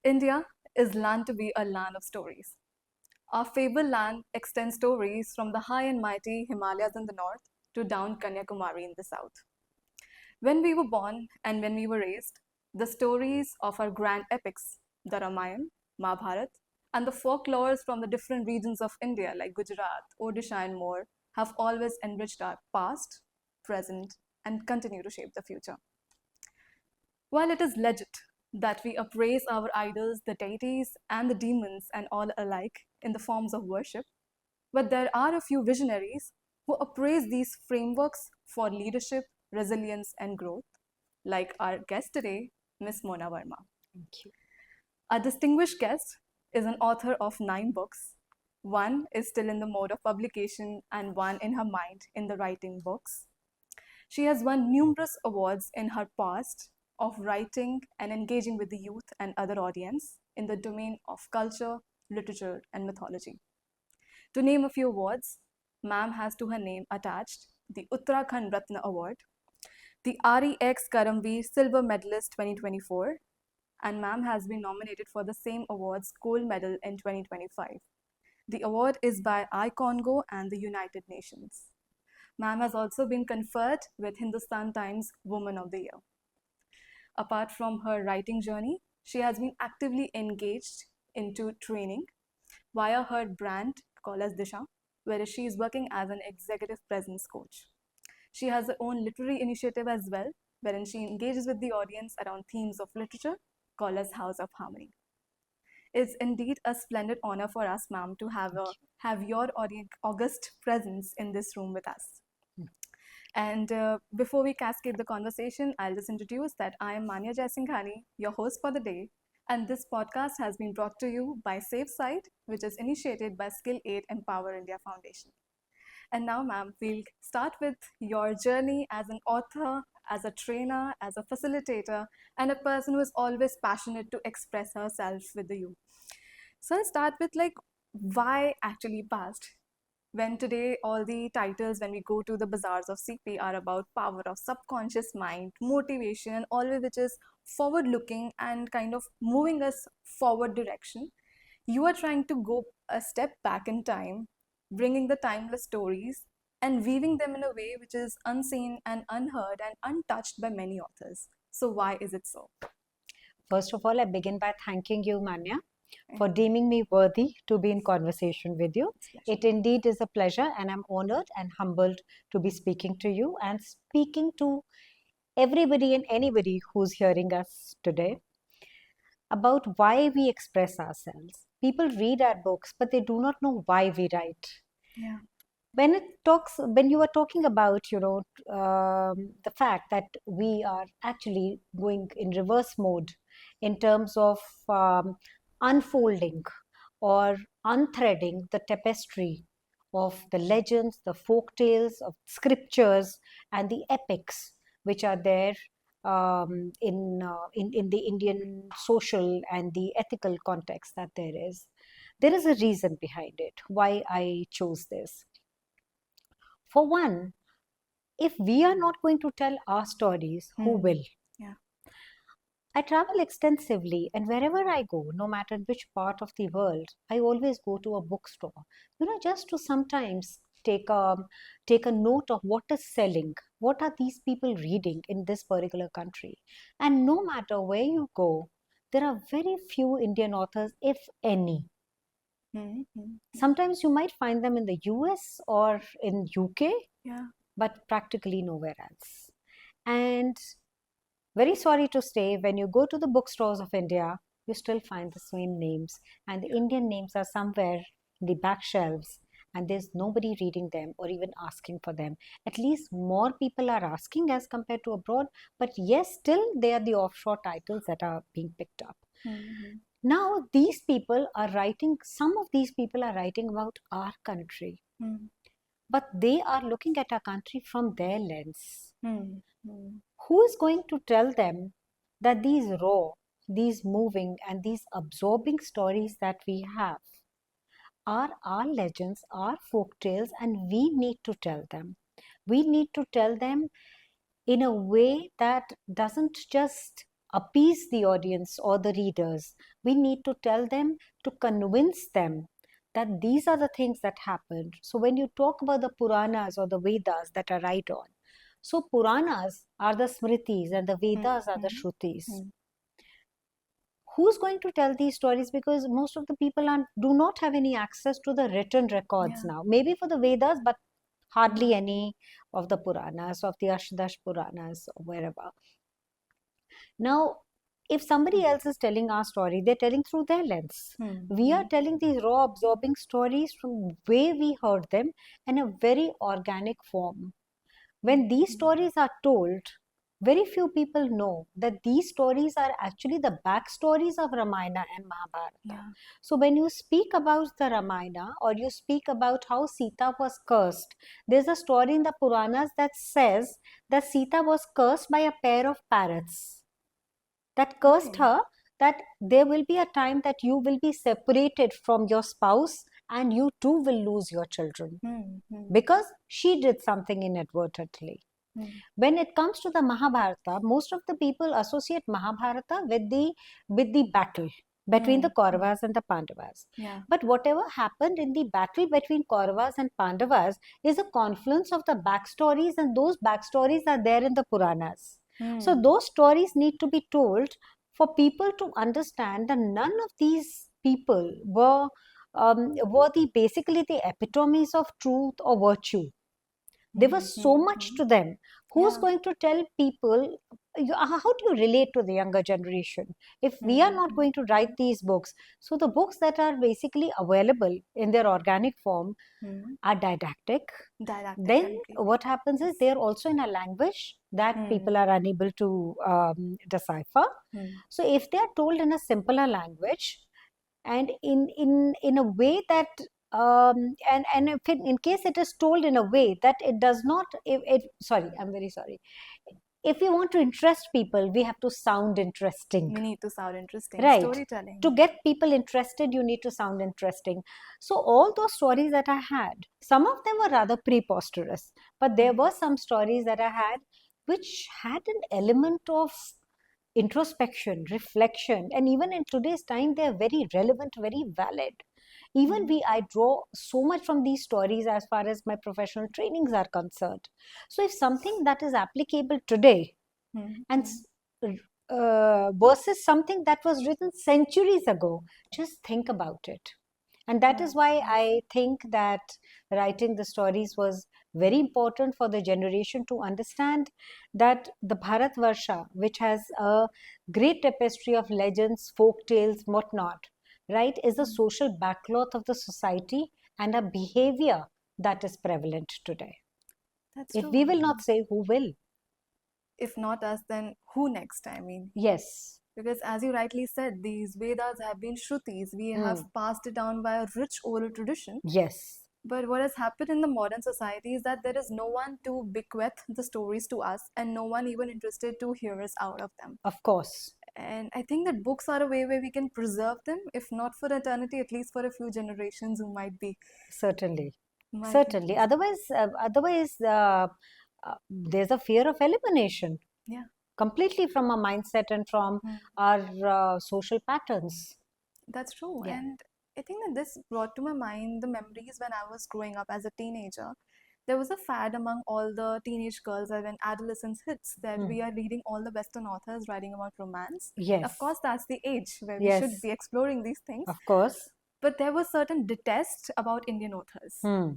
India is land to be a land of stories. Our fabled land extends stories from the high and mighty Himalayas in the north to down Kanyakumari in the south. When we were born and when we were raised, the stories of our grand epics, the Ramayana, Mahabharata, and the folklores from the different regions of India like Gujarat, Odisha, and more have always enriched our past, present, and continue to shape the future. While it is legit that we appraise our idols, the deities, and the demons, and all alike in the forms of worship, but there are a few visionaries who appraise these frameworks for leadership, resilience, and growth, like our guest today, Miss Mona Verma. Thank you. Our distinguished guest is an author of 9 books. One is still in the mode of publication, and one in her mind in the writing books. She has won numerous awards in her past of writing and engaging with the youth and other audience in the domain of culture, literature, and mythology. To name a few awards, ma'am has to her name attached the Uttarakhand Ratna Award, the REX Karamveer Silver Medalist 2024, and ma'am has been nominated for the same award's gold medal in 2025. The award is by iCongo and the United Nations. Ma'am has also been conferred with Hindustan Times Woman of the Year. Apart from her writing journey, she has been actively engaged into training via her brand called as Disha, where she is working as an executive presence coach. She has her own literary initiative as well, wherein she engages with the audience around themes of literature called as House of Harmony. It's indeed a splendid honor for us, ma'am, to have your august presence in this room with us. And before we cascade the conversation, I'll just introduce that I am Manya Jaisinghani, your host for the day. And this podcast has been brought to you by SafeSite, which is initiated by Skill Aid Empower India Foundation. And now, ma'am, we'll start with your journey as an author, as a trainer, as a facilitator, and a person who is always passionate to express herself with the youth. So I'll start with like why actually past, when today all the titles when we go to the bazaars of CP are about power of subconscious mind, motivation, and all of which is forward looking and kind of moving us forward direction. You are trying to go a step back in time, bringing the timeless stories and weaving them in a way which is unseen and unheard and untouched by many authors. So why is it so? First of all, I begin by thanking you, Manya, for deeming me worthy to be in conversation with you. It indeed is a pleasure, and I'm honored and humbled to be speaking to you and speaking to everybody and anybody who's hearing us today about why we express ourselves. People read our books, but they do not know why we write. Yeah. When you are talking about the fact that we are actually going in reverse mode in terms of unfolding or unthreading the tapestry of the legends, the folk tales, of scriptures, and the epics which are there in the Indian social and the ethical context that there is a reason behind it why I chose this. For one, if we are not going to tell our stories, who will? Yeah. I travel extensively, and wherever I go, no matter which part of the world, I always go to a bookstore, just to sometimes take a note of what is selling, what are these people reading in this particular country. And no matter where you go, there are very few Indian authors, if any. Sometimes you might find them in the US or in UK, Yeah. but practically nowhere else. And very sorry to say, when you go to the bookstores of India, you still find the same names, and the Indian names are somewhere in the back shelves, and there's nobody reading them or even asking for them. At least more people are asking as compared to abroad, but yes, still they are the offshore titles that are being picked up. Now, these people are writing, some of these people are writing about our country, but they are looking at our country from their lens. Who is going to tell them that these raw, these moving, and these absorbing stories that we have are our legends, our folk tales, and we need to tell them. We need to tell them in a way that doesn't just appease the audience or the readers. We need to tell them, to convince them that these are the things that happened. So when you talk about the Puranas or the Vedas that are right on, so Puranas are the Smritis and the Vedas are the Mhm. Shrutis. Mm. Who's going to tell these stories? Because most of the people do not have any access to the written records Yeah. now. Maybe for the Vedas, but hardly Mm. any of the Puranas, of the Ashtash Puranas, or wherever. Now, if somebody else is telling our story, they're telling through their lens. Mm. We are Mm. telling these raw, absorbing stories from way we heard them in a very organic form. When these Mm. stories are told, very few people know that these stories are actually the backstories of Ramayana and Mahabharata. Yeah. So, when you speak about the Ramayana or you speak about how Sita was cursed, there's a story in the Puranas that says that Sita was cursed by a pair of parrots that cursed Okay. her, that there will be a time that you will be separated from your spouse and you too will lose your children Mm. Mm. because she did something inadvertently. Mm. When it comes to the Mahabharata, most of the people associate Mahabharata with the battle between the Mm. Mm. Kauravas and the Pandavas. Yeah. But whatever happened in the battle between Kauravas and Pandavas is a confluence of the backstories, and those backstories are there in the Puranas. So Mm. those stories need to be told for people to understand that none of these people were basically the epitomes of truth or virtue. There was Mm. so Mm. much Mm. to them. Who's Yeah. going to tell people? How do you relate to the younger generation if we are Mm. not Mm. going to write these books? So the books that are basically available in their organic form Mm. are didactic. Didactic Then completely. what happens is Yes. they're also in a language that people Mm. are unable to decipher. Mm. So if they are told in a simpler language and in a way that and if in case it is told in a way that it does not sorry, I'm very sorry, if we want to interest people, we have to sound interesting, We need to sound interesting. right? To Storytelling. get people interested, you need to sound interesting. So all those stories that I had, some of them were rather preposterous, but there Mm. were some stories that I had which had an element of introspection, reflection, and even in today's time, they are very relevant, very valid. Even Mm. I draw so much from these stories as far as my professional trainings are concerned. So if something that is applicable today Mm. and Mm. versus something that was written centuries ago, just think about it. And that is Yeah. why Yes. I think that writing the stories was very important for the generation to understand that the Bharatvarsha, which has a great tapestry of legends, folk tales, whatnot, right, is a Mm. social backcloth of the society and a behavior that is prevalent today. That's If we true. will not say, who will? If not us, then who next? I mean, Yes. because as you rightly said, these Vedas have been Shrutis. We have Mm. passed it down by a rich oral tradition. Yes. But what has happened in the modern society is that there is no one to bequeath the stories to us and no one even interested to hear us out of them. Of course. And I think that books are a way where we can preserve them, if not for eternity, at least for a few generations who Certainly. might be Certainly. interested. Otherwise, there's a fear of elimination Yeah. completely from our mindset and from Mm. our social patterns. That's true. Yeah. And I think that this brought to my mind the memories when I was growing up as a teenager. There was a fad among all the teenage girls that when adolescence hits that we Mm. are reading all the Western authors writing about romance. Of Yes. course, that's the age where we should Yes. be exploring these things. Of course. But there was certain detest about Indian authors. Hmm.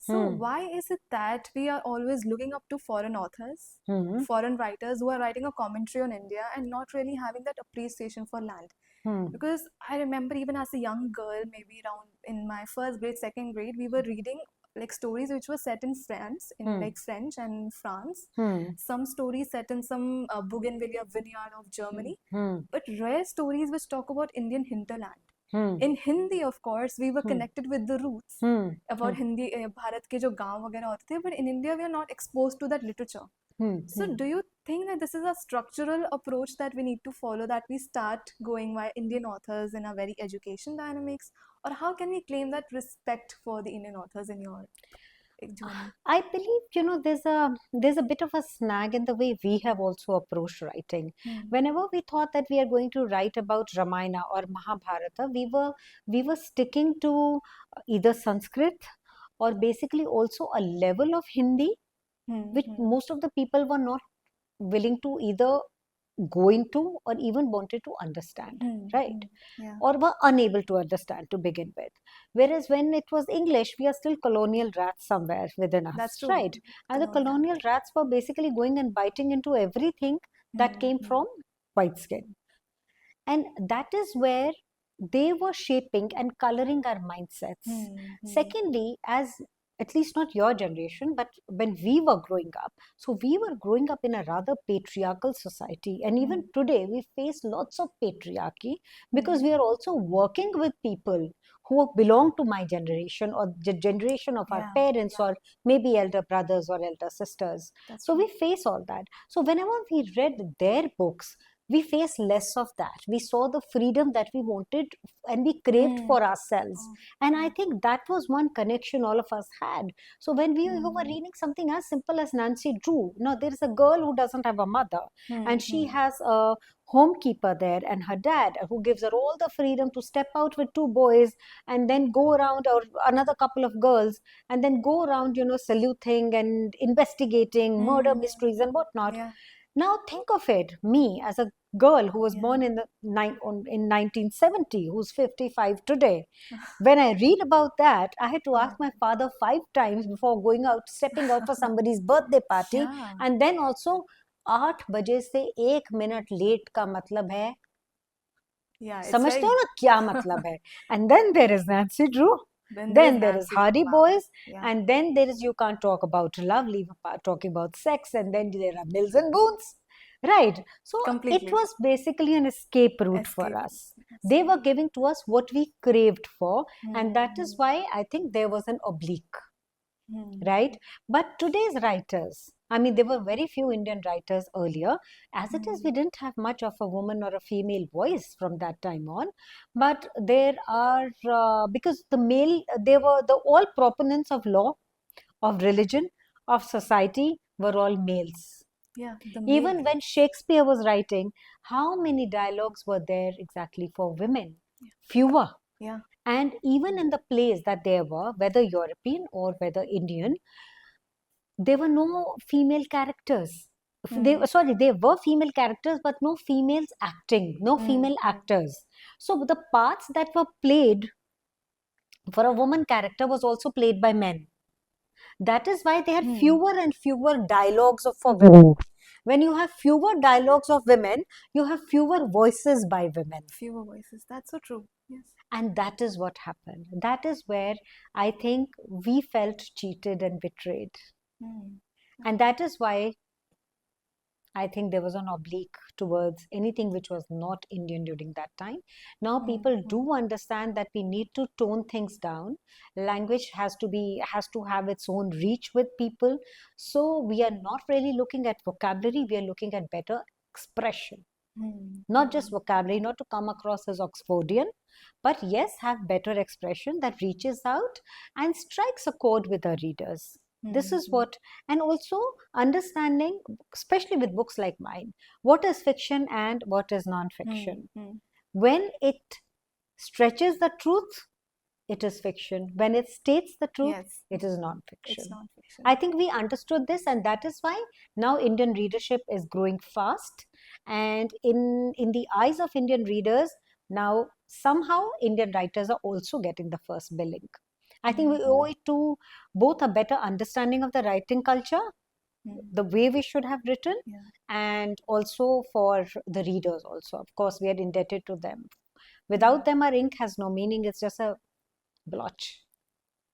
So Hmm. why is it that we are always looking up to foreign authors, Hmm. foreign writers who are writing a commentary on India and not really having that appreciation for land? Hmm. Because I remember even as a young girl, maybe around in my first grade, second grade, we were reading like stories which were set in France, in Hmm. like French and France. Hmm. Some stories set in some Bougainvillea vineyard of Hmm. Germany, Hmm. but rare stories which talk about Indian hinterland. Hmm. In Hindi, of course, we were Hmm. connected with the roots Hmm. about Hindi, Bharat के जो गांव वगैरह होते थे, but in India we are not exposed to that literature. Hmm. So, do you think that this is a structural approach that we need to follow, that we start going by Indian authors in a very education dynamics? Or how can we claim that respect for the Indian authors in your? एक journey. I believe, there's a bit of a snag in the way we have also approached writing. Hmm. Whenever we thought that we are going to write about Ramayana or Mahabharata, we were sticking to either Sanskrit or basically also a level of Hindi, Hmm. which Hmm. most of the people were not willing to either go into or even wanted to understand, Hmm. right? Hmm. Yeah, Or were unable to understand to begin with. Whereas when it was English, we are still colonial rats somewhere within that's us, true. right? And the Colonial. colonial rats were basically going and biting into everything that Hmm. came Hmm. from white skin. And that is where they were shaping and coloring our mindsets. Hmm. Hmm. Secondly, as at least not your generation, but when we were growing up, so we were growing up in a rather patriarchal society. And even Hmm. today, we face lots of patriarchy because Hmm. we are also working with people who belong to my generation or the generation of our Yeah, parents or maybe elder brothers or elder sisters. that's So true. we face all that. So whenever we read their books, we faced less of that. We saw the freedom that we wanted and we craved Hmm. for ourselves. Oh, And I yeah. think that was one connection all of us had. So when we were Hmm. reading something as simple as Nancy Drew, there is a girl who doesn't have a mother Hmm. and she Hmm. has a homekeeper there and her dad who gives her all the freedom to step out with two boys and then go around or another couple of girls and then go around, sleuthing and investigating murder Hmm. mysteries and whatnot. Yeah. Now think of it, me as a girl who was Yeah. born in 1970, who's 55 today. When I read about that, I had to Yeah. ask my father 5 times before going out, stepping out for somebody's birthday party, Yeah. and then also 8 बजे से 1 minute late का मतलब है Yeah. It's समझते very. हो ना क्या मतलब है and then there is Nancy Drew, Then there is then there is Nancy Hardy Drew. Wow. Boys, Yeah. and then there is you can't talk about love, leave apart talking about sex, and then there are Mills and Boons, right? So it Completely. was basically an escape route for Escape. us. Yes. They were giving to us what we craved for, and that is Hmm. why I think there was an oblique, Hmm. right? But today's writers, I mean, there were very few Indian writers earlier. As it is, we Hmm. didn't have much of a woman or a female voice from that time on. But there are, because they were the all proponents of law, of religion, of society were all males. Yeah. The male. Even when Shakespeare was writing, how many dialogues were there exactly for women? Fewer. Yeah. And even in the plays that there were, whether European or whether Indian, there were no female characters. Hmm. There were female characters, but no females acting, no Hmm. female Hmm. actors. So the parts that were played for a woman character was also played by men. That is why they had Hmm. fewer and fewer dialogues for women. When you have fewer dialogues of women, you have fewer voices by women. Fewer voices. That's so true. Yes. And that is what happened. That is where I think we felt cheated and betrayed. Hmm. And that is why I think there was an oblique towards anything which was not Indian during that time. Now Hmm. people Hmm. do understand that we need to tone things down. Language has to have its own reach with people. So we are not really looking at vocabulary, we are looking at better expression. Hmm. Not just vocabulary, not to come across as Oxfordian, but yes, have better expression that reaches out and strikes a chord with our readers. This Hmm. is Hmm. what, and also understanding, especially with books like mine, what is fiction and what is Hmm. non-fiction. Hmm. When it stretches the truth, it is fiction. When it states the truth, Yes. it is It's non-fiction. non-fiction. I think we understood this, and that is why now Indian readership is growing fast. And in the eyes of Indian readers, now somehow Indian writers are also getting the first billing. I think we owe it to both a better understanding of the writing culture, Hmm. the way we should have written, Yeah. and also for the readers also. Of course, we are indebted to them. Yeah. Without them, our ink has no meaning. It's just a blotch.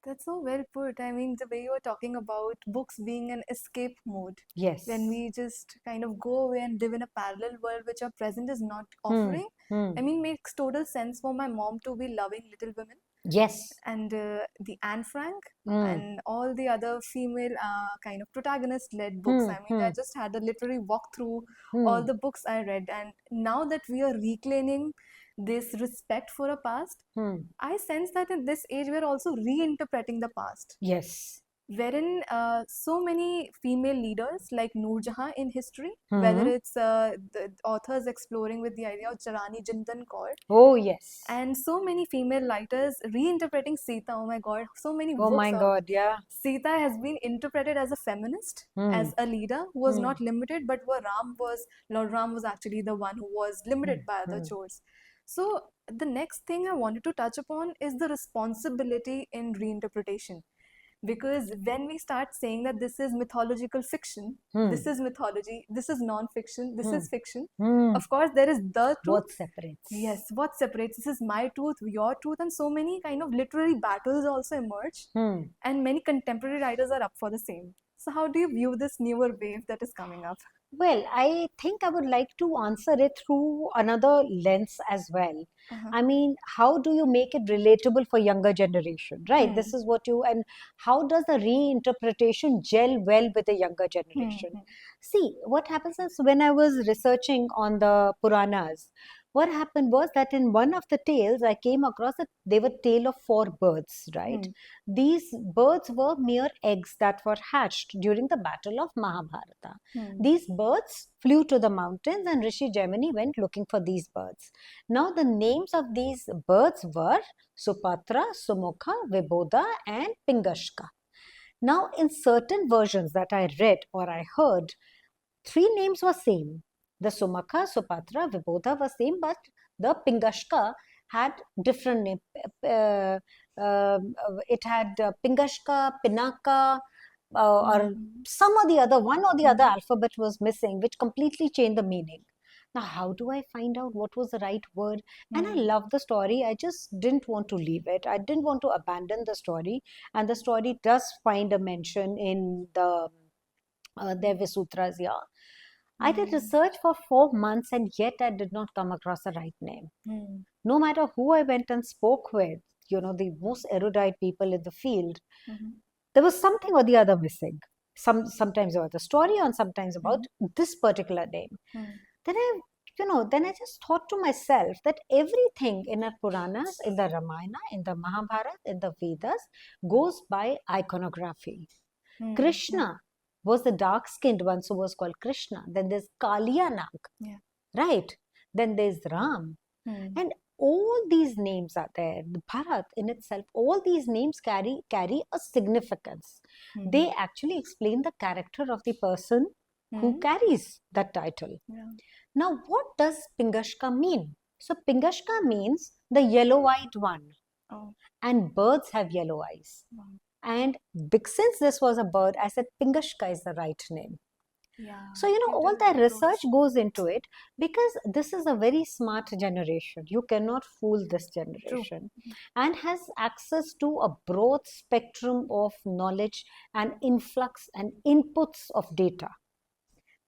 That's so well put. I mean, the way you were talking about books being an escape mode, when Yes. we just kind of go away and live in a parallel world which our present is not Hmm. offering. Hmm. I mean, makes total sense for my mom to be loving Little Women Yes. and the Anne Frank Hmm. and all the other female kind of protagonist-led books. Hmm. I mean, Hmm. I just had a literary walk through all Hmm. the books I read, and now that we are reclaiming this respect for a past, Hmm. I sense that in this age we are also reinterpreting the past. Yes. wherein so many female leaders like Noor Jahan in history, whether Hmm. it's the authors exploring with the idea of Charani Jindan Kaur, Oh, yes. and so many female writers reinterpreting Sita. Oh my God, so many Oh books my of God, yeah. Sita has been interpreted as a feminist, Hmm. as a leader who was Hmm. not limited, but where Lord Ram was actually the one who was Hmm. limited by other Hmm. chores. So the next thing I wanted to touch upon is the responsibility in reinterpretation. Because when we start saying that this is mythological fiction, Hmm. this is mythology, this is non-fiction, this Hmm. is fiction, Hmm. of course there is the truth. What separates? Yes, what separates? This is my truth, your truth, and so many kind of literary battles also emerge, Hmm. and many contemporary writers are up for the same. So, how do you view this newer wave that is coming up? Well, I think I would like to answer it through another lens as well. Uh-huh. I mean, how do you make it relatable for younger generation, right? This Hmm. is what you, and how does the reinterpretation gel well with the younger Hmm. generation? Hmm. See, what happens is when I was researching on the Puranas, what happened was that in one of the tales, I came across that they were tale of four birds, right? Hmm. These birds were mere eggs that were hatched during the battle of Mahabharata. Hmm. These birds flew to the mountains, and Rishi Gemini went looking for these birds. Now, the names of these birds were Supatra, Sumukha, Vibodha, and Pingashka. Now, in certain versions that I read or I heard, three names were same. The Sumaka, Supatra, Vibodha were same, but the Pingashka had different name. It had Pingashka, Pinaka, or Hmm. some or the other, one or the other Hmm. alphabet was missing, which completely changed the meaning. Now, how do I find out what was the right word? And I Hmm. love the story. I just didn't want to leave it. I didn't want to abandon the story. And the story does find a mention in the Devya Sutras, yeah. I did Hmm. research for 4 months and yet I did not come across the right name. Hmm. No matter who I went and spoke with, the most erudite people in the field, Hmm. there was something or the other missing. Sometimes about the story and sometimes about Hmm. this particular name. Hmm. Then then I just thought to myself that everything in our Puranas, in the Ramayana, in the Mahabharata, in the Vedas goes by iconography. Hmm. Hmm. Krishna was the dark skinned one, so was called Krishna. Then there's Kaliya Nag, Yeah. right? Then there's Ram. Hmm. And all these names are there. The Bharat in itself, all these names carry a significance. Hmm. They actually explain the character of the person who Hmm. carries that title. Yeah. Now, what does Pingashka mean? So, Pingashka means the yellow eyed one, Oh. and birds have yellow eyes. Wow. And since this was a bird, I said Pingashka is the right name. Yeah. So, all Beautiful that research approach. goes into it because this is a very smart generation. You cannot fool this True. generation and has access to a broad spectrum of knowledge and influx and inputs of data,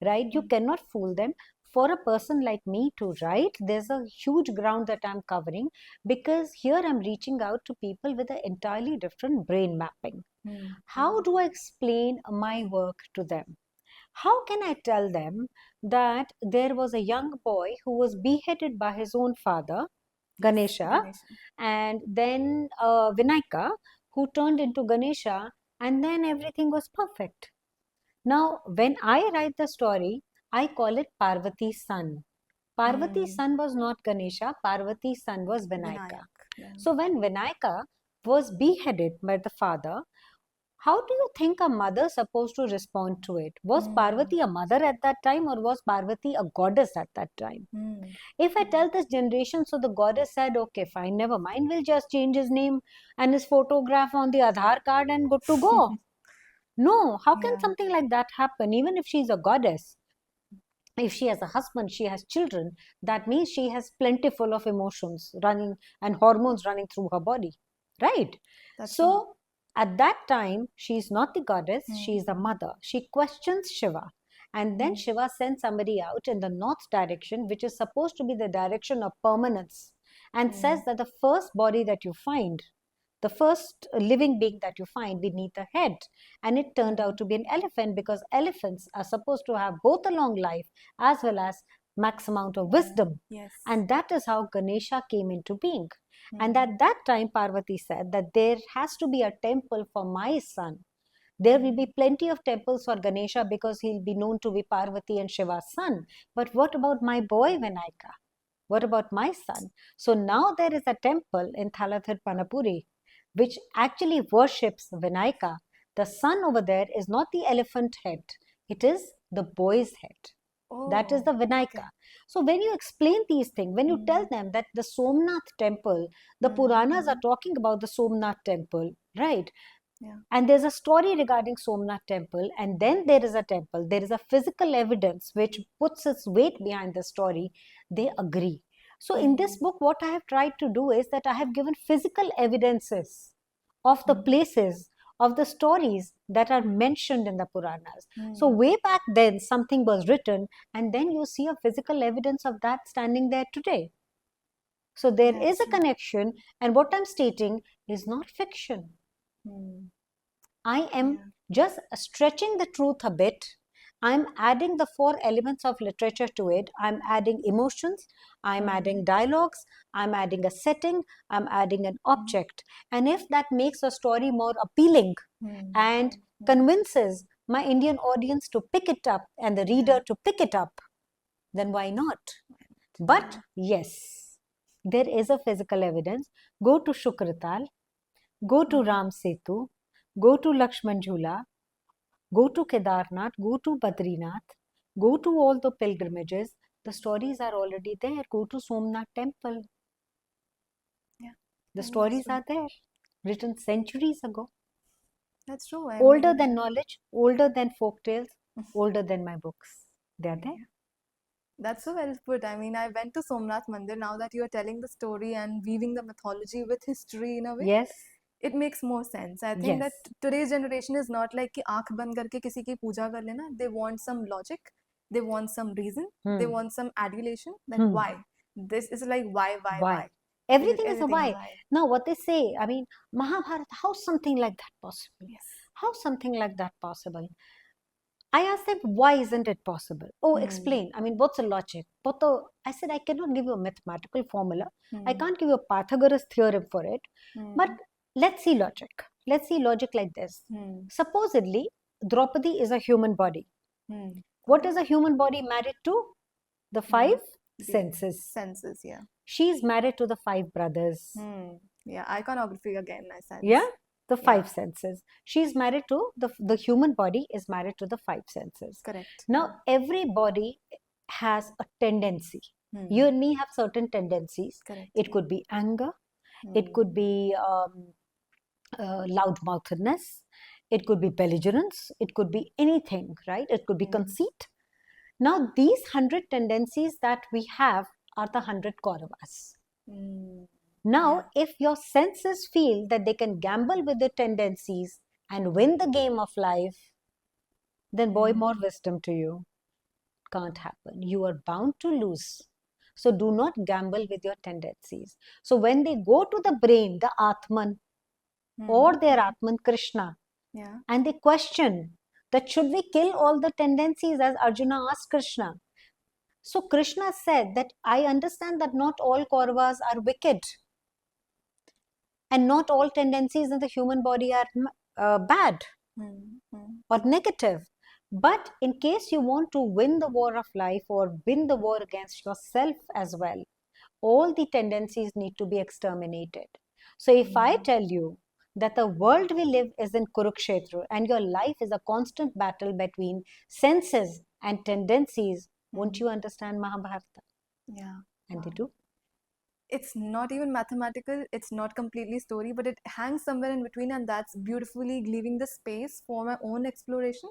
right? You Hmm. cannot fool them. For a person like me to write, there's a huge ground that I'm covering because here I'm reaching out to people with an entirely different brain mapping. Hmm. How do I explain my work to them? How can I tell them that there was a young boy who was beheaded by his own father, Yes. Ganesha, Ganesha. and then Vinayaka, who turned into Ganesha, and then everything was perfect? Now, when I write the story, I call it Parvati's son. Parvati's Hmm. son was not Ganesha, Parvati's son was Vinayaka. Vinayak. Yeah. So, when Vinayaka was beheaded by the father, how do you think a mother supposed to respond to it? Was Hmm. Parvati a mother at that time or was Parvati a goddess at that time? Hmm. If I Hmm. tell this generation, so the goddess said, okay, fine, never mind, we'll just change his name and his photograph on the Aadhaar card and good to go. No, how can Yeah. something like that happen? Even if she's a goddess, if she has a husband, she has children, that means she has plentiful of emotions running and hormones running through her body, right? That's true. So at that time, she is not the goddess, she is the Hmm. mother. She questions Shiva. And then Hmm. Shiva sends somebody out in the north direction, which is supposed to be the direction of permanence, and says Hmm. that the first body that you find, the first living being that you find beneath the head. And it turned Hmm. out to be an elephant because elephants are supposed to have both a long life as well as max amount of Yeah. wisdom. Yes. And that is how Ganesha came into being. And Hmm. at that time, Parvati said that there has to be a temple for my son. There will be plenty of temples for Ganesha because he'll be known to be Parvati and Shiva's son. But what about my boy Vinayaka? What about my son? So now there is a temple in Thalathir Panapuri which actually worships Vinayaka. The son over there is not the elephant head, it is the boy's head. That is the Oh, Vinayaka. okay. So when you explain these things, when you tell Mm, them that the Somnath temple, the Puranas are talking about the Somnath temple, right? yeah. And there's a story regarding Somnath temple, and then there is a temple, there is a physical evidence which puts its weight behind the story, they agree. So in this book, what I have tried to do is that I have given physical evidences of the places, of the stories that are mentioned in the Puranas. So way back then, something was written, and then you see a physical evidence of that standing there today. So there is That's a true. connection, and what I'm stating is not fiction. Mm, I am yeah. just stretching the truth a bit. I'm adding the four elements of literature to it. I'm adding emotions, I'm adding dialogues, I'm adding a setting, I'm adding an object. And if that makes a story more appealing and convinces my Indian audience to pick it up and the reader to pick it up, then why not? But yes, there is a physical evidence. Go to Shukratal, go to Ram Setu, go to Lakshman Jhula, go to Kedarnath, go to Badrinath, go to all the pilgrimages. The stories are already there. Go to Somnath temple. Yeah. The I mean, that's stories true. are there, written centuries ago. That's true. I Older mean, than knowledge, older than folk tales, older than my books. They are there. that's so well put. I mean, I went to Somnath Mandir. Now that you are telling the story and weaving the mythology with history in a way, Yes, it makes more sense. I think yes. that today's generation is not like कि आंख बंद करके किसी की पूजा कर लेना. They want some logic. They want some reason. They Hmm. want some adulation. That Hmm. why. This is like why, Why? Everything is a everything is why. why. Now, what they say, I mean, Mahabharata, how something like that possible? Yes. How something like that possible? I asked them, why isn't it possible? Oh, explain. I mean, what's the logic? I said, I cannot give you a mathematical formula. I can't give you a Pythagoras theorem for it. But let's see logic. Let's see logic like this. Supposedly, Draupadi is a human body. What Okay. is a human body married to? The five senses. Senses, yeah. She's married to the five brothers. Yeah, iconography again, I sense. Yeah, the Yeah. five senses. She's married to the human body is married to the five senses. Correct. Now, every body has a tendency. You and me have certain tendencies. Correct. It could be anger, it could be loudmoutedness, it could be belligerence, it could be anything, right? It could be conceit. Now, these 100 tendencies that we have are the 100 Kauravas. Now, if your senses feel that they can gamble with the tendencies and win the game of life, then boy, more wisdom to you. Can't happen. You are bound to lose. So do not gamble with your tendencies. So when they go to the brain, the Atman or their Atman Krishna, Yeah. and they question that should we kill all the tendencies as Arjuna asked Krishna. So Krishna said that I understand that not all Kauravas are wicked. And not all tendencies in the human body are bad or negative. But in case you want to win the war of life or win the war against yourself as well, all the tendencies need to be exterminated. So if I tell you that the world we live is in Kurukshetra and your life is a constant battle between senses and tendencies, won't you understand Mahabharata? Yeah. And they do. It's not even mathematical, it's not completely story, but it hangs somewhere in between, and that's beautifully leaving the space for my own exploration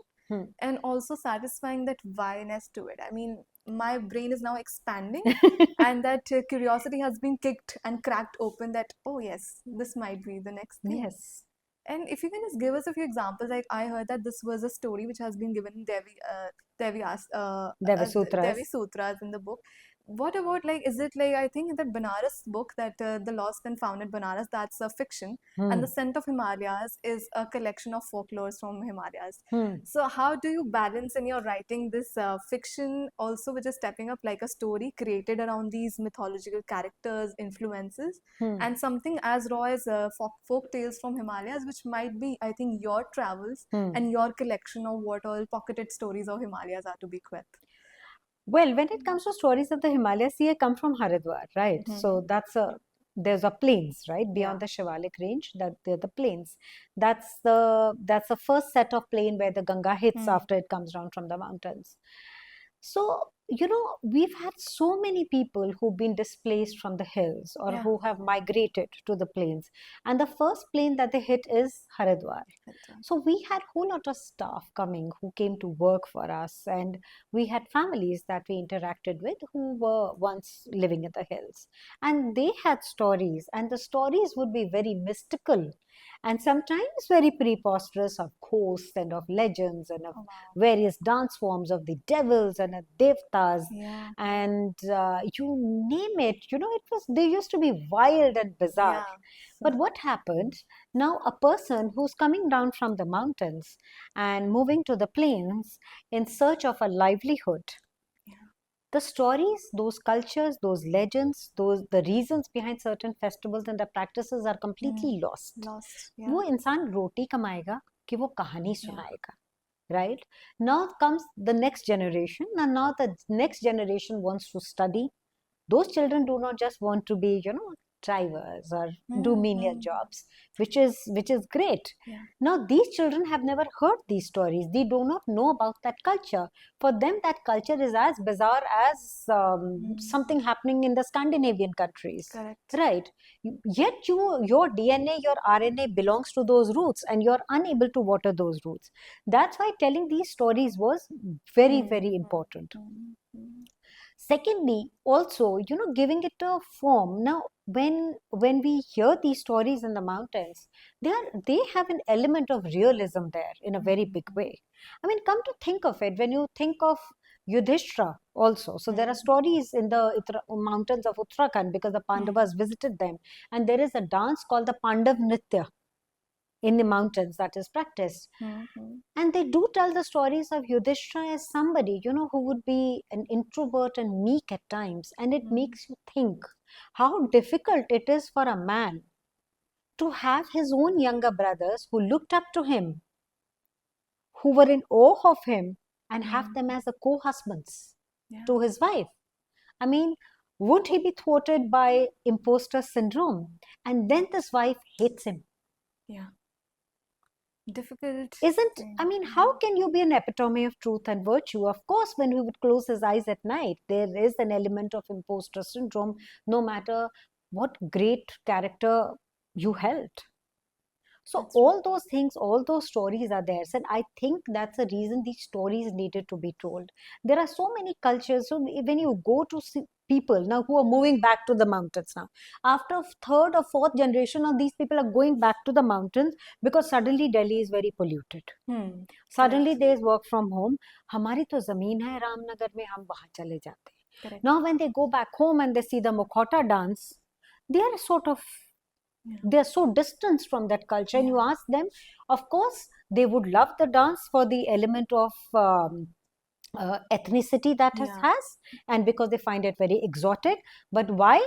and also satisfying that whyness to it. I mean, my brain is now expanding, and that curiosity has been kicked and cracked open that, oh, yes, this might be the next thing. Yes. And if you can just give us a few examples, like I heard that this was a story which has been given in Devi Sutras Devi Sutras. in the book. What about like, is it like, I think that Banaras book that The Lost and Found at Banaras, that's a fiction, and The Hmm. Scent of Himalayas is a collection of folklores from Himalayas. Hmm. So how do you balance in your writing this fiction also, which is stepping up like a story created around these mythological characters, influences, Hmm. and something as raw as folk tales from Himalayas, which might be, I think, your travels Hmm. and your collection of what all pocketed stories of Himalayas are to be with. Well, when it comes to stories of the Himalayas, see, I come from Haridwar, right? Mm-hmm. So there's a plains, right? Yeah. Beyond the Shivalik range, that they're the plains. That's the first set of plain where the Ganga hits Hmm. after it comes down from the mountains. So, we've had so many people who've been displaced from the hills or Yeah. who have migrated to the plains. And the first plain that they hit is Haridwar. That's right. So we had a whole lot of staff coming who came to work for us, and we had families that we interacted with who were once living in the hills. And they had stories, and the stories would be very mystical and sometimes very preposterous, of ghosts and of legends and of Oh, wow. various dance forms of the devils and of devtas, Yeah. and you name it. They used to be wild and bizarre. Yeah. But what happened now? A person who's coming down from the mountains and moving to the plains in search of a livelihood, Yeah. the stories, those cultures, those legends, those the reasons behind certain festivals and the practices are Hmm. completely lost. Lost. Yeah. वो इंसान रोटी कमाएगा कि वो कहानी Yeah. सुनाएगा, right? Now comes the next generation, and now the next generation wants to study. Those children do not just want to be, drivers or do menial Mm-hmm. jobs, which is great. Yeah. Now these children have never heard these stories. They do not know about that culture. For them, that culture is as bizarre as Mm. something happening in the Scandinavian countries, Correct. right? Yet your DNA, your RNA belongs to those roots, and you're unable to water those roots. That's why telling these stories was very, very Mm-hmm. important. Mm-hmm. Secondly, also, giving it a form. Now, when we hear these stories in the mountains, they have an element of realism there in a very big Mm-hmm. way. I mean, come to think of it, when you think of Yudhishthira also, so there are Mm-hmm. stories in the mountains of Uttarakhand because the Pandavas visited them, and there is a dance called the Pandav Nritya in the mountains that is practiced. Mm-hmm. And they do tell the stories of Yudhishthira as somebody, who would be an introvert and meek at times. And it Mm-hmm. makes you think how difficult it is for a man to have his own younger brothers who looked up to him, who were in awe of him, and have them Mm-hmm. as a co-husbands Yeah. to his wife. I mean, would he be thwarted by imposter syndrome? And then this wife hates him. Yeah. Difficult Isn't, thing. I mean, Yeah. how can you be an epitome of truth and virtue? Of course, when he would close his eyes at night, there is an element of imposter syndrome, no matter what great character you held. So That's all right. those things, all those stories are there. And I think that's the reason these stories needed to be told. There are so many cultures. So when you go to see people now who are moving back to the mountains now, after third or fourth generation of these people are going back to the mountains because suddenly Delhi is very polluted. Hmm. Suddenly Correct. there is work from home. हमारी तो जमीन है रामनगर में, हम वहां चले जाते हैं. Correct. Now when they go back home and they see the Mukhota dance, they are sort of Yeah. they are so distanced from that culture, and you Yeah. ask them, of course they would love the dance for the element of ethnicity that it Yeah. has, and because they find it very exotic. But why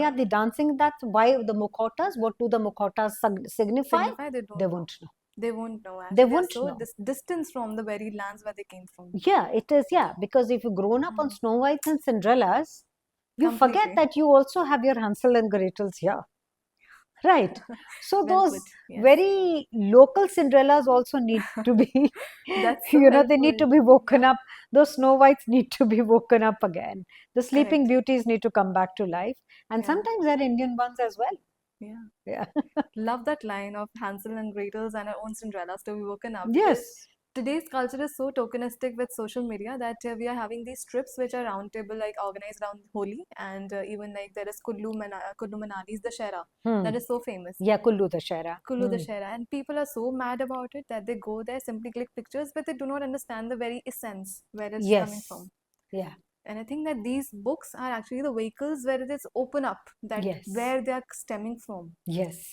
are they dancing that? Why the mukhotas? What do the mukhotas signify? Signify they They don't know. won't know. They won't know They actually. They're won't so know. distance from the very lands where they came from. Yeah, it is. Yeah, because if you've grown up on Mm. Snow Whites and Cinderellas, you forget Completely. that you also have your Hansel and Gretels here. Right. So Well those put. Yes. very local Cinderellas also need to be, That's so they need helpful. to be woken Yeah. up. Those Snow Whites need to be woken up again. The Sleeping Correct. Beauties need to come back to life. And Yeah. sometimes they're Indian ones as well. Yeah. Yeah. Love that line of Hansel and Gretel's and our own Cinderellas to be woken up, because Yes. today's culture is so tokenistic with social media that we are having these trips which are round table, like organized around Holi, and even like there is Kullu Manali's Dashera that Hmm. is so famous. Yeah, Kullu Dashera. Kullu Hmm. Dashera, and people are so mad about it that they go there, simply click pictures, but they do not understand the very essence where it's coming Yes. from. Yeah. And I think that these books are actually the vehicles where it is open up that Yes. where they are stemming from. Yes.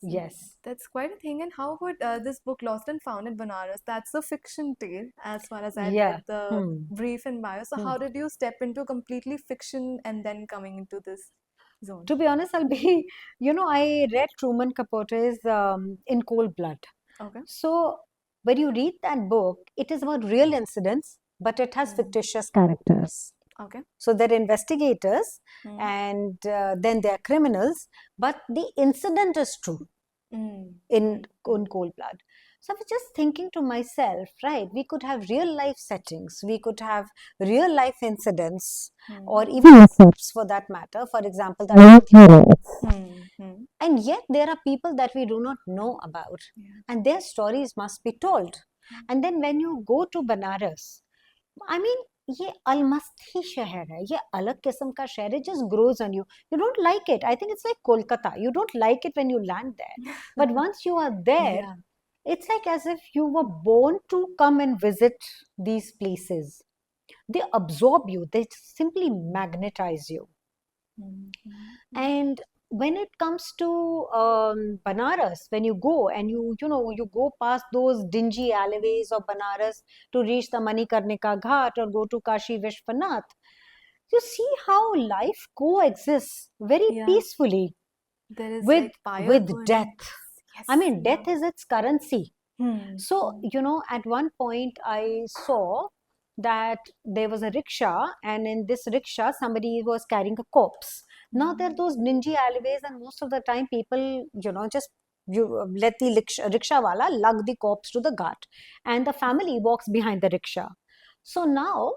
So Yes. that's quite a thing. And how about this book, Lost and Found at Banaras? That's a fiction tale, as far as I read Yeah. the brief and bio. So Hmm. how did you step into completely fiction and then coming into this zone? To be honest, I'll be, I read Truman Capote's In Cold Blood. Okay. So when you read that book, it is about real incidents, but it has fictitious characters. Okay. So they're investigators Hmm. and then they're criminals, but the incident is true in Cold Blood. So I was just thinking to myself, right, we could have real life settings, we could have real life incidents, or even soaps for that matter. For example, and yet there are people that we do not know about, and their stories must be told. And then when you go to Banaras, I mean, ये अलमस्त ही शहर है, ये अलग किस्म का शहर है, just grows on you. You don't like it. I think it's like Kolkata. You don't like it when you land there. But once you are there, Yeah. it's like as if you were born to come and visit these places. They absorb you. They simply magnetize you. And when it comes to Banaras, when you go and you go past those dingy alleyways of Banaras to reach the Manikarnika Ghat or go to Kashi Vishwanath, you see how life coexists very Yeah. peacefully There is with like fire with burning. death. Yes. I mean, death is its currency. So, Hmm. at one point I saw that there was a rickshaw, and in this rickshaw, somebody was carrying a corpse. Now, there are those dingy alleyways, and most of the time, people, just let the rickshaw wala lug the corpse to the ghat, and the family walks behind the rickshaw. So now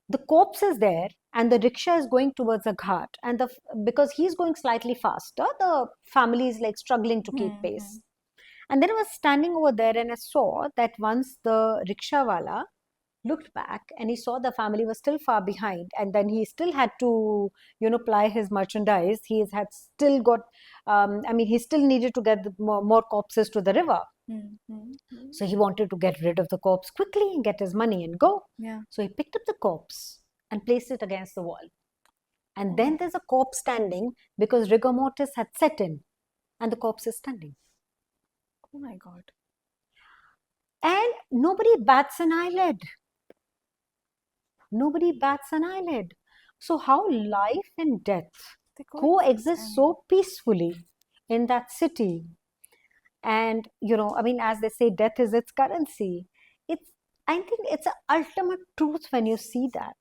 the corpse is there, and the rickshaw is going towards the ghat, and because he's going slightly faster, the family is like struggling to keep pace. And then I was standing over there and I saw that once the rickshawala looked back and he saw the family was still far behind, and then he still had to, ply his merchandise. He had still got, he still needed to get more corpses to the river. So he wanted to get rid of the corpse quickly and get his money and go. Yeah. So he picked up the corpse and placed it against the wall. And then there's a corpse standing because rigor mortis had set in, and the corpse is standing. Oh my God. And nobody bats an eyelid. Nobody bats an eyelid. So, how life and death coexist so peacefully in that city? And, as they say, death is its currency. I think it's an ultimate truth when you see that.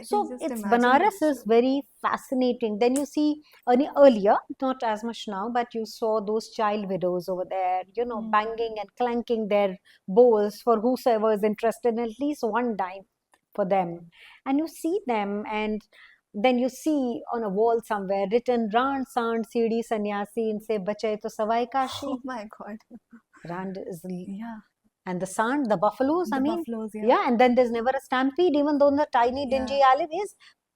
So it's Banaras is very fascinating. Then you see earlier, not as much now, but you saw those child widows over there, banging and clanking their bowls for whosoever is interested in at least one dime for them. And you see them, and then you see on a wall somewhere written Rand Sant Sidi Sannyasi and say Bache to Savai Kashi. Oh my God. Rand is Yeah. And the Sant, the buffaloes, buffaloes, and then there's never a stampede, even though in the tiny dingy alleyways,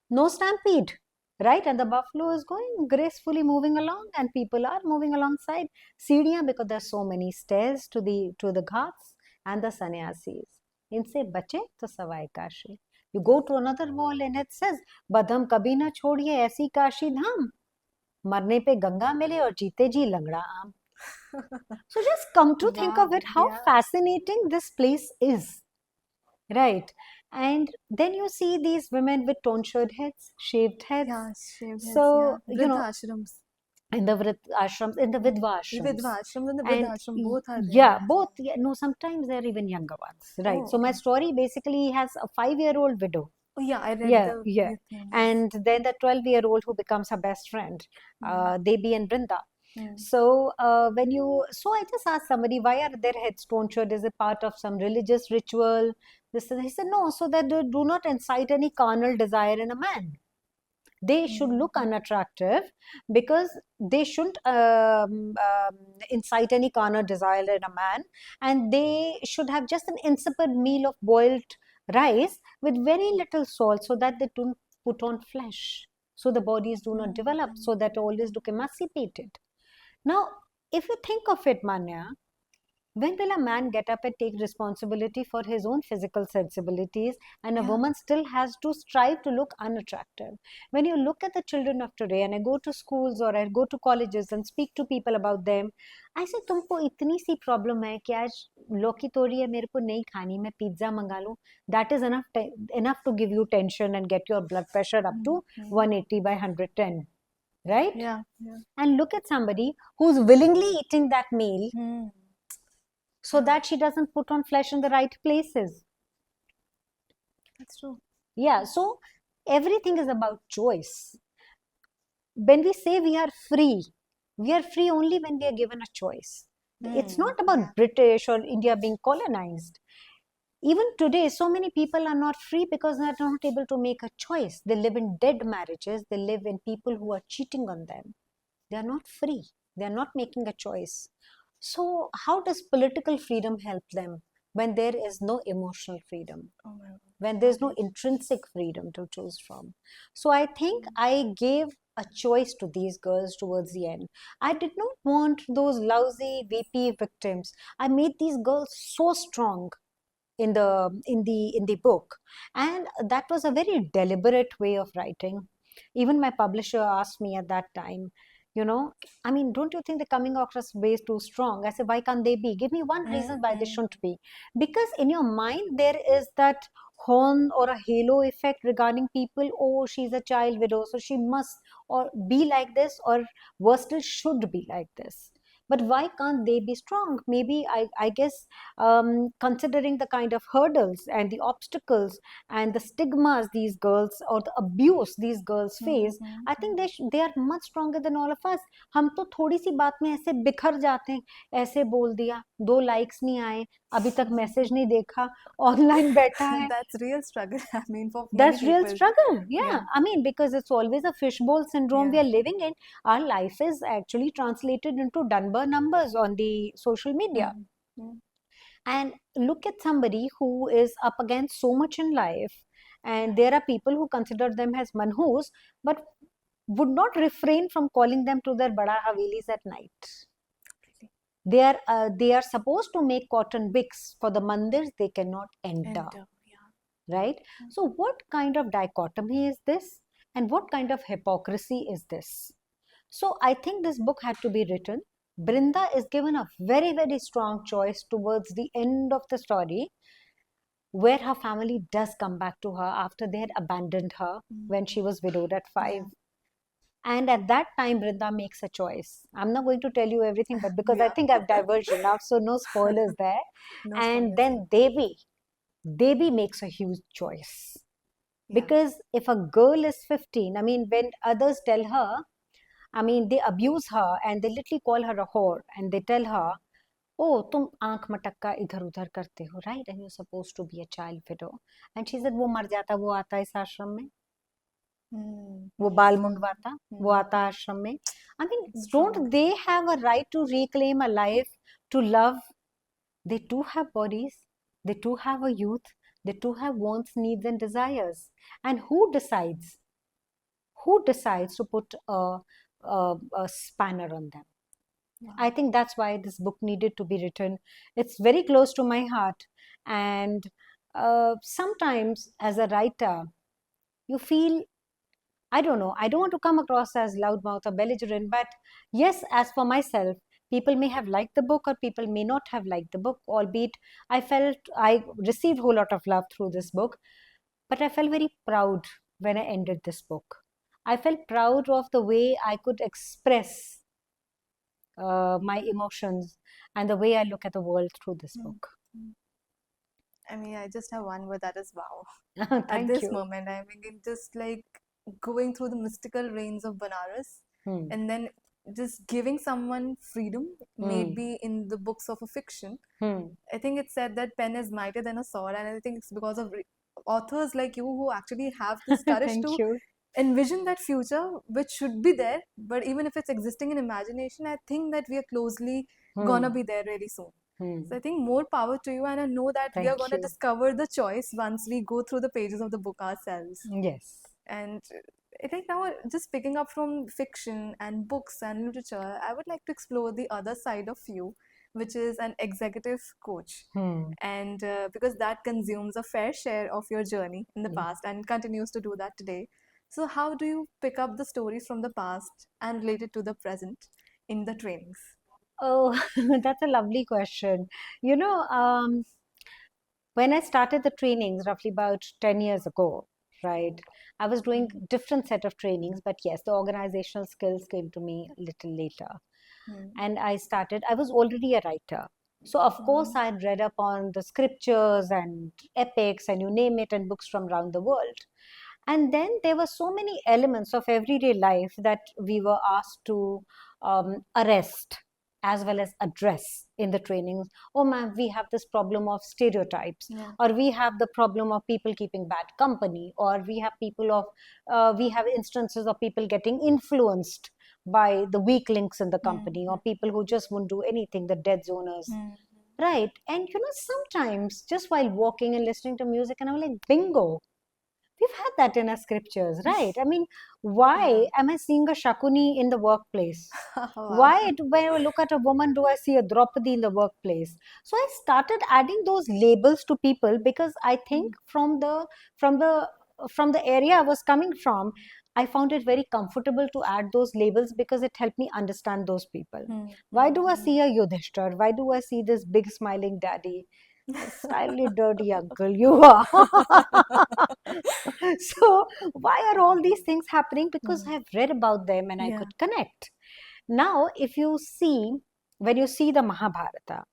no stampede, right? And the buffalo is going gracefully moving along, and people are moving alongside. Sidiyan, because there's so many stairs to the ghats, and the sannyasis. इनसे बचे तो Sawai Kashi. You go to another wall and it says, बदम कभी ना छोड़िए ऐसी काशी धाम, मरने पे गंगा मिले और जीते जी लंगड़ा आम. So just come to think of it, how fascinating this place is, right? And then you see these women with tonsured heads, shaved heads. Yeah, shaved heads. So, Vridha-ashrams. In the ashrams, in the Vidva ashrams. Vidva ashrams and the Vridha ashram, both are there. Yeah, both. Yeah, no, sometimes they're even younger ones, right? So my story basically has a 5-year-old widow. Oh yeah, I read the thing. And then the 12-year-old who becomes her best friend, Devi and Brinda. So I just asked somebody, why are their heads tonsured? Is it part of some religious ritual? He said, no, so that they do not incite any carnal desire in a man. They should look unattractive because they shouldn't incite any carnal desire in a man, and they should have just an insipid meal of boiled rice with very little salt so that they don't put on flesh, so the bodies do not develop, so that always look emaciated. Now, if you think of it, Manya, When will a man get up and take responsibility for his own physical sensibilities, and a Yeah. woman still has to strive to look unattractive? When you look at the children of today, and I go to schools or I go to colleges and speak to people about them, I say, तुमको इतनी सी problem है कि आज लौकी तोड़ी है, मेरे को नहीं खानी, मैं पिज्जा मंगा लूं. That is enough to give you tension and get your blood pressure up to 180 by 110, right? Yeah. Yeah. And look at somebody who's willingly eating that meal so Yeah. that she doesn't put on flesh in the right places. That's true. Yeah, so everything is about choice. When we say we are free only when we are given a choice. It's not about Yeah. British or India being colonized. Even today, so many people are not free because they are not able to make a choice. They live in dead marriages, they live in people who are cheating on them. They are not free, they are not making a choice. So, how does political freedom help them when there is no emotional freedom? Oh my God. When there's no Right. intrinsic freedom to choose from. So I think I gave a choice to these girls towards the end. I did not want those lousy VP victims. I made these girls so strong in the book, and that was a very deliberate way of writing. Even my publisher asked me at that time, I mean, don't you think the coming across way is too strong? I said, why can't they be? Give me one reason why they shouldn't be. Because in your mind there is that horn or a halo effect regarding people. Oh, she's a child widow, so she must or be like this, or worse still should be like this. But why can't they be strong? Maybe I guess, considering the kind of hurdles and the obstacles and the stigmas these girls or the abuse these girls face, I think they are much stronger than all of us. हम तो थोड़ी सी बात में ऐसे बिखर जाते हैं, ऐसे बोल दिया, 2 likes नहीं आए, अभी तक मैसेज नहीं देखा, ऑनलाइन बैठा है. That's real struggle. I mean, for many That's real people. struggle. Yeah. Yeah. I mean, because it's always a fishbowl syndrome we Yeah. are living in. Our life is actually translated into Dunbar numbers on the social media. Mm. And look at somebody who is up against so much in life, and there are people who consider them as manhus, but would not refrain from calling them to their bada havelis at night. They are supposed to make cotton wigs for the mandirs they cannot enter. Yeah. Right? So, what kind of dichotomy is this? And what kind of hypocrisy is this? So, I think this book had to be written. Brinda is given a very, very strong choice towards the end of the story, where her family does come back to her after they had abandoned her when she was widowed at 5. And at that time, Brinda makes a choice. I'm not going to tell you everything, but because I think I've diverged enough, so no spoilers there. No And spoilers. then Devi makes a huge choice. Yeah. Because if a girl is 15, I mean, when others tell her, I mean, they abuse her and they literally call her a whore and they tell her, oh, तुम आंख मटक्का इधर उधर करते हो, right? And you're supposed to be a child widow. And she said, वो मर जाता, वो आता इस आश्रम में. वो बाल मुंडवाता, वो आता आश्रम में. I mean, don't they have a right to reclaim a life, to love? They too have bodies. They too have a youth. They too have wants, needs, and desires. And who decides? Who decides to put a spanner on them? I think that's why this book needed to be written. It's very close to my heart. And sometimes, as a writer, you feel, I don't know, I don't want to come across as loudmouth or belligerent, but yes, as for myself, people may have liked the book or people may not have liked the book, albeit I felt I received a whole lot of love through this book, but I felt very proud when I ended this book. I felt proud of the way I could express my emotions and the way I look at the world through this book. I mean, I just have one word, that is wow. At Thank this you. moment, I mean, it just like going through the mystical rains of Banaras and then just giving someone freedom, maybe in the books of a fiction. I think it's said that pen is mightier than a sword, and I think it's because of authors like you who actually have this courage Thank to you. envision that future which should be there, but even if it's existing in imagination, I think that we are closely gonna be there really soon. So I think more power to you, and I know that we are Thank gonna you. discover the choice once we go through the pages of the book ourselves. Yes. And I think now, just picking up from fiction and books and literature, I would like to explore the other side of you, which is an executive coach. Hmm. And because that consumes a fair share of your journey in the Yeah. past and continues to do that today. So, how do you pick up the stories from the past and relate it to the present in the trainings? Oh, that's a lovely question. You know, when I started the trainings roughly about 10 years ago, right, I was doing Mm. different set of trainings, but yes, the organizational skills came to me a little later. Mm. And I was already a writer. So, of course, I had read up on the scriptures and epics and you name it, and books from around the world. And then there were so many elements of everyday life that we were asked to arrest as well as address in the trainings. Oh, ma'am, we have this problem of stereotypes, Yeah. or we have the problem of people keeping bad company, or we have instances of people getting influenced by the weak links in the company, or people who just won't do anything, the dead zoners. Mm. Right. And sometimes just while walking and listening to music, and I'm like, bingo, we've had that in our scriptures, right? I mean, why am I seeing a Shakuni in the workplace? Wow. Why, when I look at a woman, do I see a Draupadi in the workplace? So I started adding those labels to people because I think from the from the area I was coming from, I found it very comfortable to add those labels because it helped me understand those people. Why do I see a Yudhishthir? Why do I see this big smiling daddy? Slightly dirty uncle, you are. So, why are all these things happening? Because I've read about them and I Yeah. could connect. Now, if you see, when you see the Mahabharata,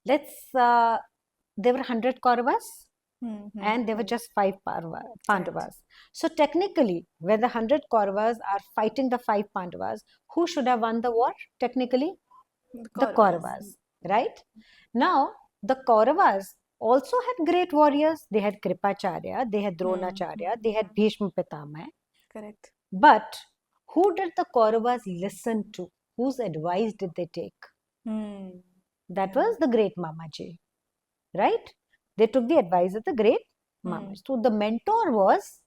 let's, there were 100 Kauravas and there were just 5 Pandavas. So, technically, when the 100 Kauravas are fighting the 5 Pandavas, who should have won the war? Technically, the Kauravas, right? Now, the Kauravas also had great warriors. They had Kripacharya, they had Dronacharya, they had Bhishma Pitama. Correct. But who did the Kauravas listen to? Whose advice did they take? That was the great Mamaji, right? They took the advice of the great Mamaji. So the mentor was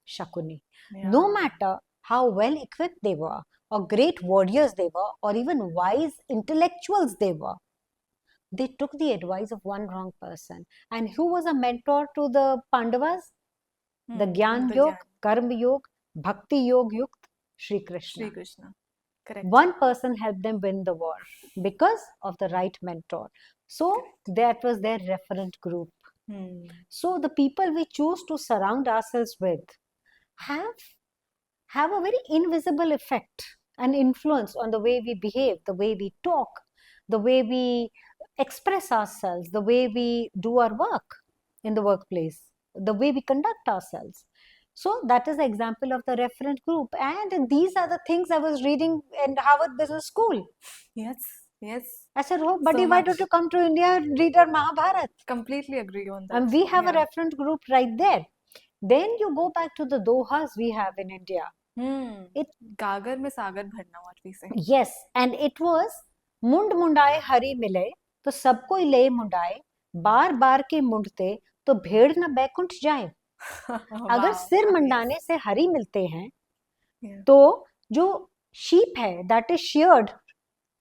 Shakuni. No matter how well equipped they were, or great warriors they were, or even wise intellectuals they were, they took the advice of one wrong person. And who was a mentor to the Pandavas? The Gyan Yog, Karma Yog, Bhakti Yog Yukt, Sri Krishna. Correct. One person helped them win the war because of the right mentor. So that was their referent group. So the people we choose to surround ourselves with have a very invisible effect and influence on the way we behave, the way we talk, the way we express ourselves, the way we do our work in the workplace, the way we conduct ourselves. So that is the example of the referent group. And these are the things I was reading in Harvard Business School. Yes. I said, oh, buddy, why don't you come to India and read our Mahabharata? Completely agree on that. And we have a referent group right there. Then you go back to the dohas we have in India. Gagar mein sagar bharna, what we say. Yes, and it was मुंड मुंडाए हरी मिले तो सबको ले मुंडाए बार बार के मुंडते तो भेड़ न बैकुंठ जाए. अगर सिर मुंडाने से हरी मिलते हैं तो जो sheep है that is sheared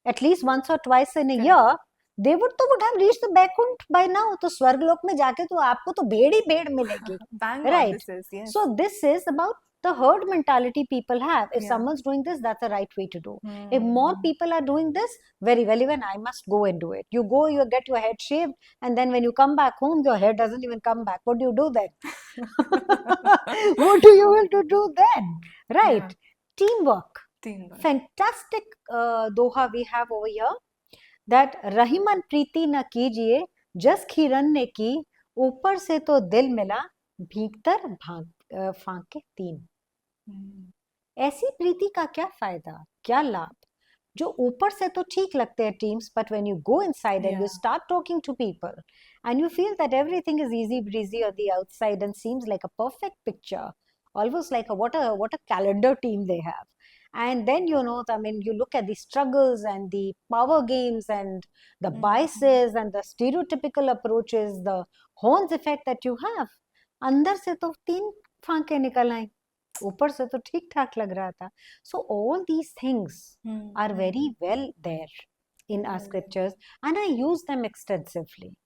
at least once or twice in a year, they would have reached the Vaikunt by now. तो स्वर्गलोक में जाके तो आपको तो भेड़ ही भेड़ मिलेगी. Right. So this is about the herd mentality people have. If someone's doing this, that's the right way to do. If more people are doing this, very well, even I must go and do it. You go, you get your head shaved, and then when you come back home, your hair doesn't even come back. What do you do then? What do you will to do then? Right. Teamwork. Fantastic doha we have over here, that Rahiman प्रीति न कीजिए जस खीरन ने की ऊपर से तो दिल मिला भीतर फांके तीन. ऐसी प्रीति का क्या फायदा, क्या लाभ? जो ऊपर से तो ठीक लगते हैं teams, but when you go inside and you start talking to people and you feel that everything is easy breezy on the outside and seems like a perfect picture, almost like what a calendar team they have. And then you look at the struggles and the power games and the biases and the stereotypical approaches, the horns effect that you have. अंदर से तो 3 फांके निकल आई, ऊपर से तो ठीक ठाक लग रहा था. So all these things are very well there. in our Well, scriptures, and I use them extensively.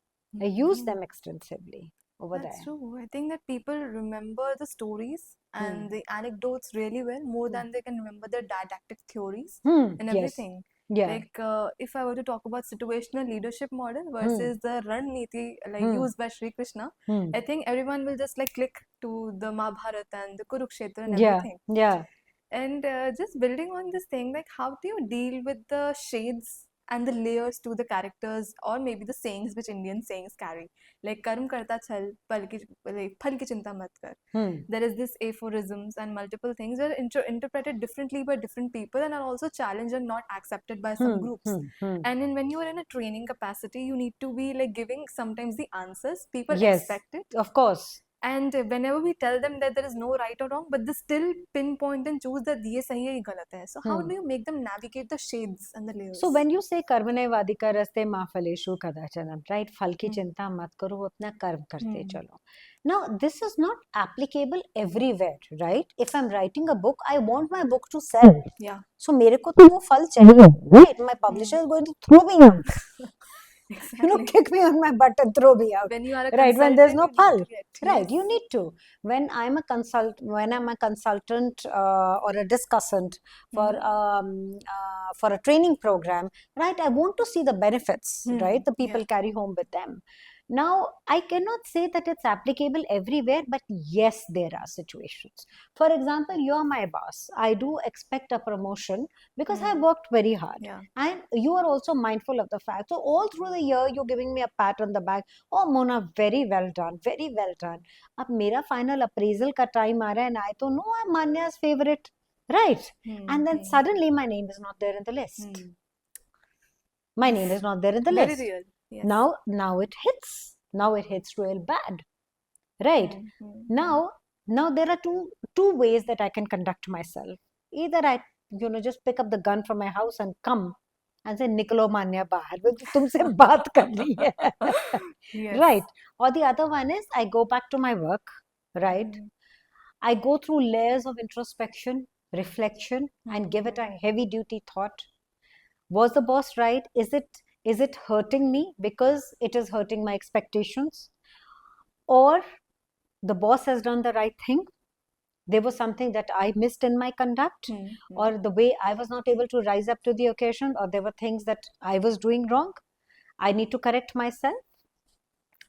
I use them extensively over that's there. true. I think that people remember the stories Hmm. and the anecdotes really well, more Hmm. than they can remember the didactic theories and Yes. everything. Yeah. Like, if I were to talk about situational leadership model Hmm. versus the Raniti, like Hmm. used by Sri Krishna, Hmm. I think everyone will just like click to the Mahabharata and the Kurukshetra and Yeah. everything. Yeah. And just building on this thing, like how do you deal with the shades and the layers to the characters, or maybe the sayings which Indian sayings carry? Like karm karta chal, like, phal ki chinta mat kar. Hmm. There is this aphorisms and multiple things that are interpreted differently by different people and are also challenged and not accepted by some Hmm. groups. Hmm. Hmm. And then when you are in a training capacity, you need to be like giving sometimes the answers. People Yes. expect it, Of course. and whenever we tell them that there is no right or wrong, but they still pinpoint and choose that ये सही है ये गलत है. So how do you make them navigate the shades and the layers? So when you say कर्मण्येवाधिकार रस्ते मा फलेषु कदाचन, right? फल की चिंता मत करो, अपना कर्म करते चलो. Now this is not applicable everywhere, right? If I'm writing a book, I want my book to sell. Yeah. So मेरे को तो वो फल चाहिए, right? My publisher is going to throw me out. Exactly. Kick me on my butt and throw me out. When you are a Right, when there's no consultant, phal. you need to get, Right, yes. you need to. When I'm a consultant or a discussant for a training program, right? I want to see the benefits, right? The people carry home with them. Now, I cannot say that it's applicable everywhere, but yes, there are situations. For example, you're my boss. I do expect a promotion because I worked very hard. Yeah. And you are also mindful of the fact. So, all through the year, you're giving me a pat on the back. Oh, Mona, very well done, very well done. Ab mera final appraisal ka time aa raha hai, and I don't know I'm Manya's favorite, right? And then suddenly my name is not there in the list. My name is not there in the Very list. real. Yes. Now it hits. Now it hits real bad, right? Now there are two ways that I can conduct myself. Either I just pick up the gun from my house and come and say निकलो मान्या बाहर, मुझे तुमसे बात करनी है. Yes. Right. Or the other one is I go back to my work, right? I go through layers of introspection, reflection, and give it a heavy duty thought. Was the boss right? Is it hurting me because it is hurting my expectations? Or the boss has done the right thing? There was something that I missed in my conduct, or the way I was not able to rise up to the occasion, or there were things that I was doing wrong. I need to correct myself.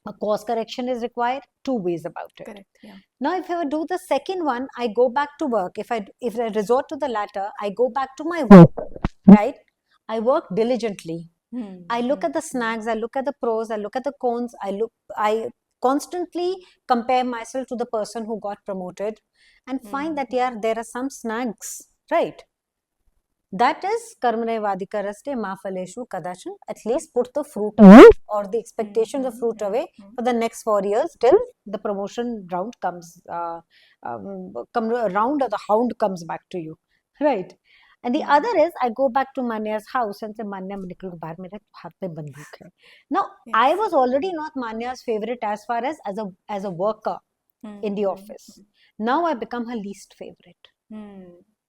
A course correction is required. Two ways about it. Correct. Yeah. Now, if I do the second one, I go back to work. If I resort to the latter, I go back to my work, right? I work diligently. I look at the snags, I look at the pros, I look at the cons, I constantly compare myself to the person who got promoted and find that there are some snags, right? That is karmanevadikaraste ma phaleshu kadachan. At least put the fruit away or the expectations of fruit away for the next 4 years till the promotion round comes, round or the hound comes back to you, right? And the other is I go back to Manya's house and say, Manya, nikal bahar, mere haath mein banduk hai. Now, I was already not Manya's favorite as far as a worker in the office. Now I become her least favorite.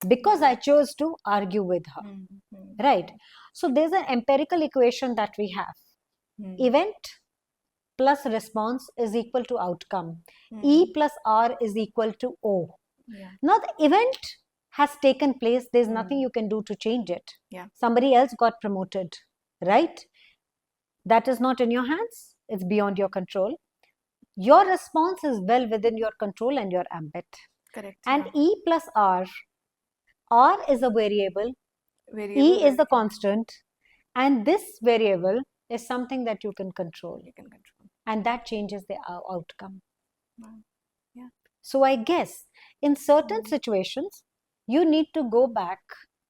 Because I chose to argue with her, right? So there's an empirical equation that we have. Event plus response is equal to outcome. E plus R is equal to O. Now the event has taken place. There's nothing you can do to change it. Somebody else got promoted, right? That is not in your hands. It's beyond your control. Your response is well within your control and your ambit. Correct. And E plus R is a variable, E is the constant, and this variable is something that you can control. And that changes the outcome. Yeah. So I guess in certain situations, you need to go back,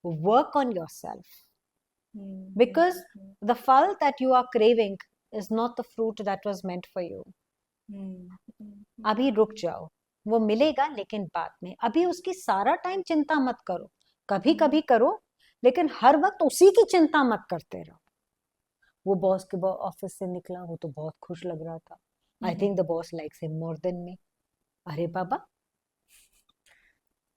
work on yourself. Because the phal that you are craving is not the fruit that was meant for you. अभी रुक जाओ, वो मिलेगा लेकिन बाद में. अभी उसकी सारा टाइम चिंता मत करो, कभी कभी करो, लेकिन हर वक्त उसी की चिंता मत करते रहो. वो बॉस के ऑफिस से निकला, वो तो बहुत खुश लग रहा था. I think the boss likes him more than me. अरे बाबा,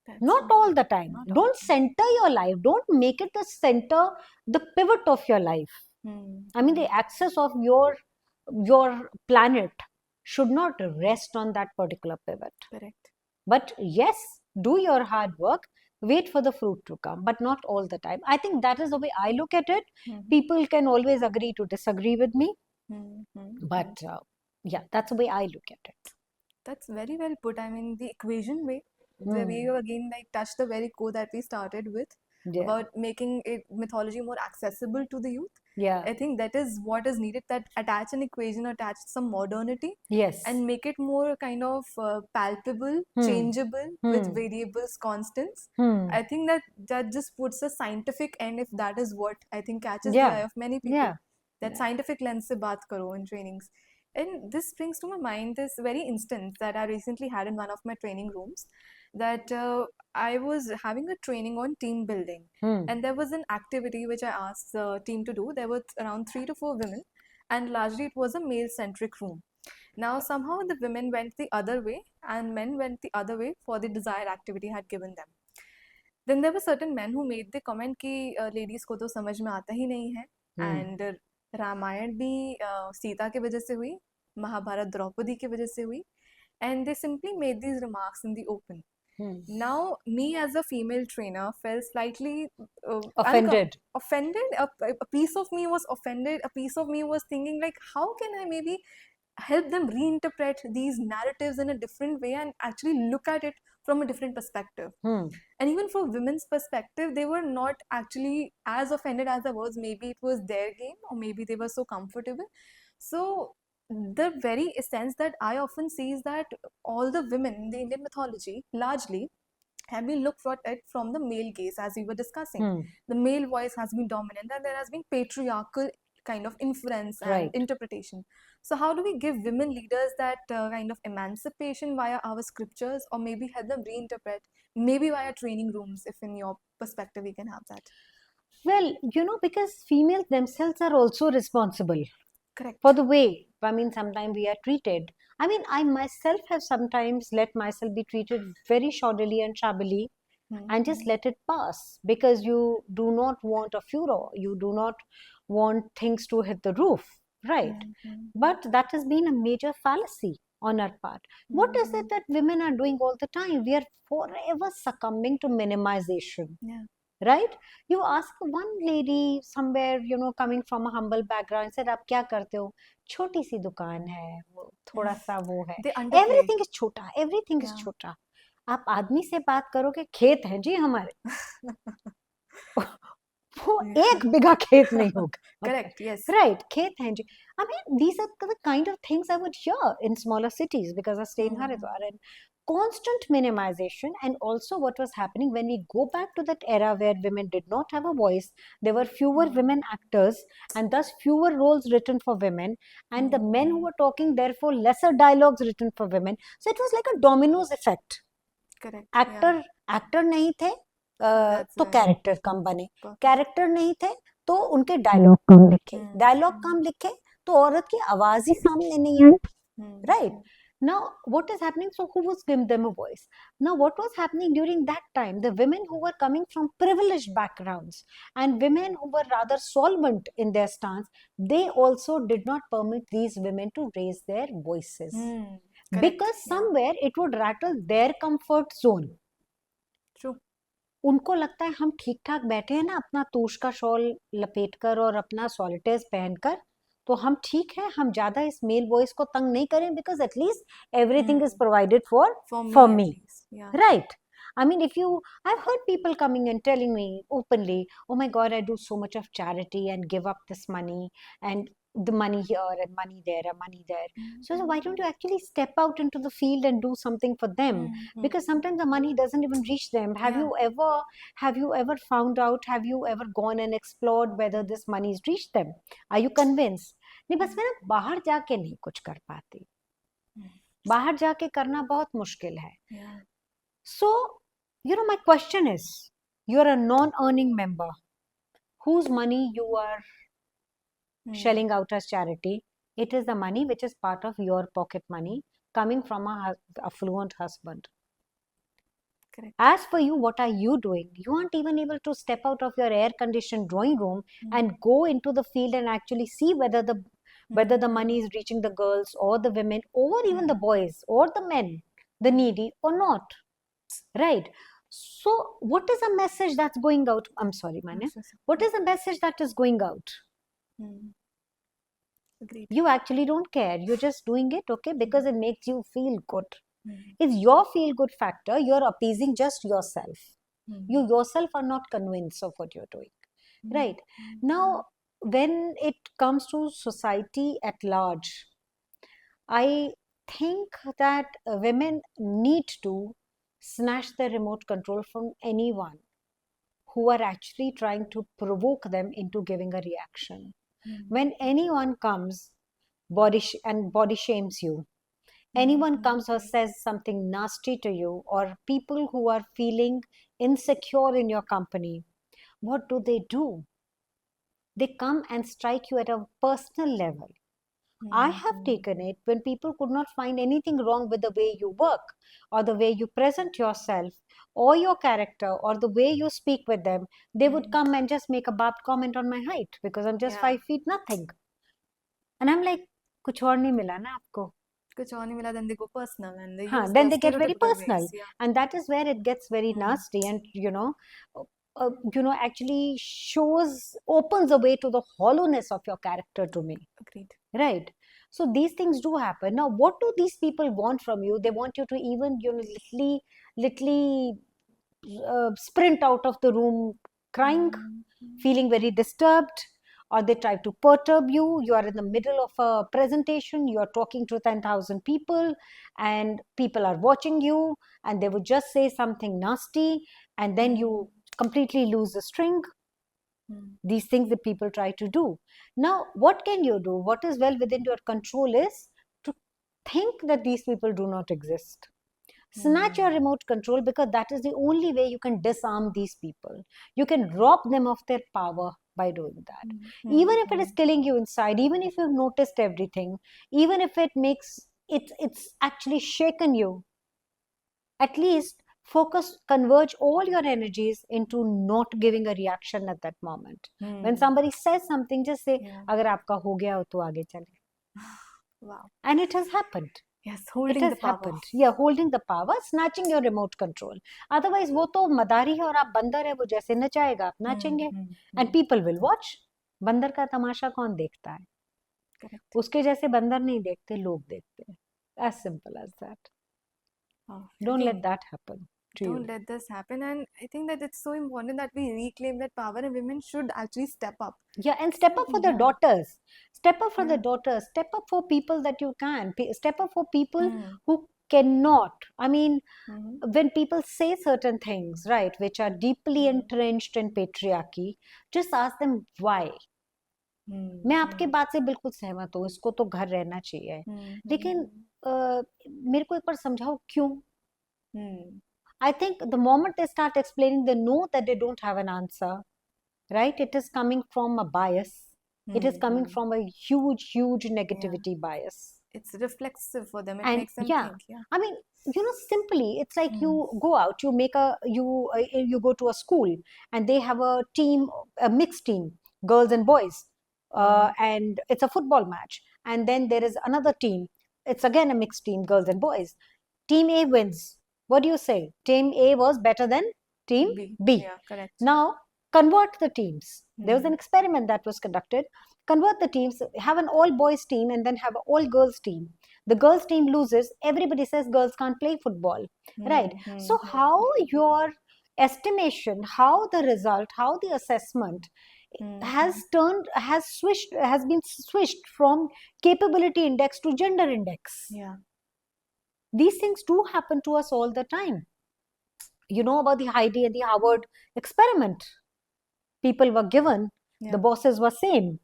That's Not so all true. the time. Not all Don't the time. center your life. Don't make it the center, the pivot of your life. I mean, the axis of your planet should not rest on that particular pivot. Correct. But yes, do your hard work, wait for the fruit to come, but not all the time. I think that is the way I look at it. Mhm. People can always agree to disagree with me, Mhm. but yeah, that's the way I look at it. That's very well put. I mean, the equation way, the way Hmm. you again like touch the very core that we started with Yeah. about making it mythology more accessible to the youth. Yeah. I think that is what is needed. That attach an equation, attach some modernity, Yes. and make it more kind of palpable, Hmm. changeable with Hmm. variables, constants. Hmm. I think that just puts a scientific end, if that is what I think catches the Yeah. eye of many people. Yeah. That Yeah. scientific lens se baat karo in trainings. And this brings to my mind this very instance that I recently had in one of my training rooms. That I was having a training on team building, Hmm. and there was an activity which I asked the team to do. There were around 3 to 4 women, and largely it was a male centric room. Now, somehow the women went the other way, and men went the other way for the desired activity I had given them. Then there were certain men who made the comment कि ladies को तो समझ में आता ही नहीं है, Hmm. and Ramayan भी सीता की वजह से हुई, महाभारत द्रौपदी की वजह से हुई, and they simply made these remarks in the open. Hmm. Now, me as a female trainer felt slightly Offended. offended. A piece of me was offended. A piece of me was thinking like, how can I maybe help them reinterpret these narratives in a different way and actually look at it from a different perspective. Hmm. And even from women's perspective, they were not actually as offended as I was. Maybe it was their game, or maybe they were so comfortable. So the very essence that I often see is that all the women in the Indian mythology largely have been looked at from the male gaze, as we were discussing. Hmm. The male voice has been dominant, and there has been patriarchal kind of inference and Right. interpretation. So, how do we give women leaders that kind of emancipation via our scriptures, or maybe help them reinterpret, maybe via training rooms, if in your perspective we can have that? Well, because females themselves are also responsible Correct. for the way, I mean, sometimes we are treated. I mean, I myself have sometimes let myself be treated very shoddily and shabbily and just let it pass because you do not want a furor. You do not want things to hit the roof, right? But that has been a major fallacy on our part. What is it that women are doing all the time? We are forever succumbing to minimization. Yeah. Right? You ask one lady somewhere, coming from a humble background, said, "आप क्या करते हो?" छोटी सी दुकान है, वो थोड़ा सा वो है. They underplay. Everything is छोटा, everything is Yeah. छोटा. आप आदमी से बात करोगे, खेत है जी हमारे. वो Yeah. 1 बीघा खेत नहीं होगा. Correct. Yes. Right, खेत हैं जी. I mean, these are the kind of things I would hear in smaller cities because I stay in Haridwar, and constant minimization. And also what was happening when we go back to that era where women did not have a voice, there were fewer women actors and thus fewer roles written for women, and the men who were talking, therefore lesser dialogues written for women. So it was like a dominoes effect. Correct. Actor नहीं थे That's तो right. Character कम बने, Perfect. Character नहीं थे तो उनके dialogue कम लिखे, dialogue कम लिखे तो औरत की आवाज ही सामने नहीं आई. Right? Now, what is happening? So, who was giving them a voice? Now, what was happening during that time? The women who were coming from privileged backgrounds and women who were rather solvent in their stance, they also did not permit these women to raise their voices. Correct. Because somewhere it would rattle their comfort zone. True. उनको लगता है हम ठीक ठाक बैठे हैं ना अपना तोश का शॉल लपेटकर और अपना सॉलिटेज पहनकर, तो हम ठीक है, हम ज्यादा इस मेल वॉइस को तंग नहीं करें because at least everything is provided for me. Right? I mean, I've heard people coming and telling me openly, "Oh my God, I do so much of charity and give up this money and the money here and money there and money there." So why don't you actually step out into the field and do something for them? Because sometimes the money doesn't even reach them. Have you ever found out? Have you ever gone and explored whether this money has reached them? Are you convinced? नहीं, बस मैं ना बाहर जाके नहीं कुछ कर पाती. बाहर जाके करना बहुत मुश्किल है. So, my question is, you're a non-earning member whose money you are shelling out as charity. It is the money which is part of your pocket money coming from a affluent husband. Correct. As for you, what are you doing? You aren't even able to step out of your air conditioned drawing room and go into the field and actually see whether the money is reaching the girls or the women or even the boys or the men, the needy or not. Right. So what is a message that's going out? I'm sorry, Manya. What is a message that is going out? Agreed. You actually don't care. You're just doing it, okay, because it makes you feel good. It's your feel good factor. You're appeasing just yourself. You yourself are not convinced of what you're doing. Right. Now, when it comes to society at large, I think that women need to snatch the remote control from anyone who are actually trying to provoke them into giving a reaction. When anyone comes body shames you, anyone comes or says something nasty to you, or people who are feeling insecure in your company, what do? They come and strike you at a personal level. I have taken it when people could not find anything wrong with the way you work or the way you present yourself or your character or the way you speak with them. They would come and just make a bad comment on my height because I'm just 5 feet nothing. And I'm like, कुछ और नहीं मिला ना आपको? कुछ और नहीं मिला, then they go personal and they हाँ, use then the they get very stereotypical personal, ways. Yeah. and that is where it gets very nasty, and actually opens a way to the hollowness of your character to me. Agreed. Right. So these things do happen. Now, what do these people want from you? They want you to even, literally sprint out of the room crying, feeling very disturbed, or they try to perturb you. You are in the middle of a presentation, you are talking to 10,000 people, and people are watching you, and they would just say something nasty, and then you completely lose the string. These things that people try to do. Now, what can you do? What is well within your control is to think that these people do not exist. Snatch your remote control, because that is the only way you can disarm these people. You can rob them of their power by doing that. Even if it is killing you inside, even if you've noticed everything, even if it makes it's actually shaken you, at least converge all your energies into not giving a reaction at that moment. When somebody says something, just say, agar aapka ho gaya ho to aage chale. Wow. And it has happened. Yes, It holding has the power. happened. Yeah, holding the power, snatching your remote control. Otherwise, वो तो मदारी है और आप बंदर है, वो जैसे नचाएगा आप नाचेंगे. And people will watch. बंदर का तमाशा कौन देखता है? Correct. उसके जैसे बंदर नहीं देखते, लोग देखते हैं. As simple as that. Don't let that happen to you. Don't let this happen. And I think that it's so important that we reclaim that power, and women should actually step up. Yeah, and step up for the daughters. Step up for the daughters. Step up for people that you can. Step up for people who cannot. I mean, when people say certain things, right, which are deeply entrenched in patriarchy, just ask them why. मैं आपके बात से बिल्कुल सहमत हूँ, इसको तो घर रहना चाहिए, लेकिन मेरे को एक बार समझाओ क्यों? I think the moment they start explaining, they know that they don't have an answer, right? It is coming from a bias. It is coming from a huge negativity bias. It's reflexive for them. It And makes them think. Yeah. I mean, simply, it's like you go out, you go to a school, and they have a team, a mixed team, girls and boys, and it's a football match. And then there is another team. It's again a mixed team, girls and boys. Team A wins. What do you say? Team A was better than Team B. Yeah, correct. Now, convert the teams. There was an experiment that was conducted. Convert the teams, have an all-boys team, and then have an all-girls team. The girls team loses. Everybody says girls can't play football, right? So how your estimation, how the result, how the assessment has been switched from capability index to gender index. Yeah. These things do happen to us all the time. You know about the Heidi and the Howard experiment. People were given, the bosses were same.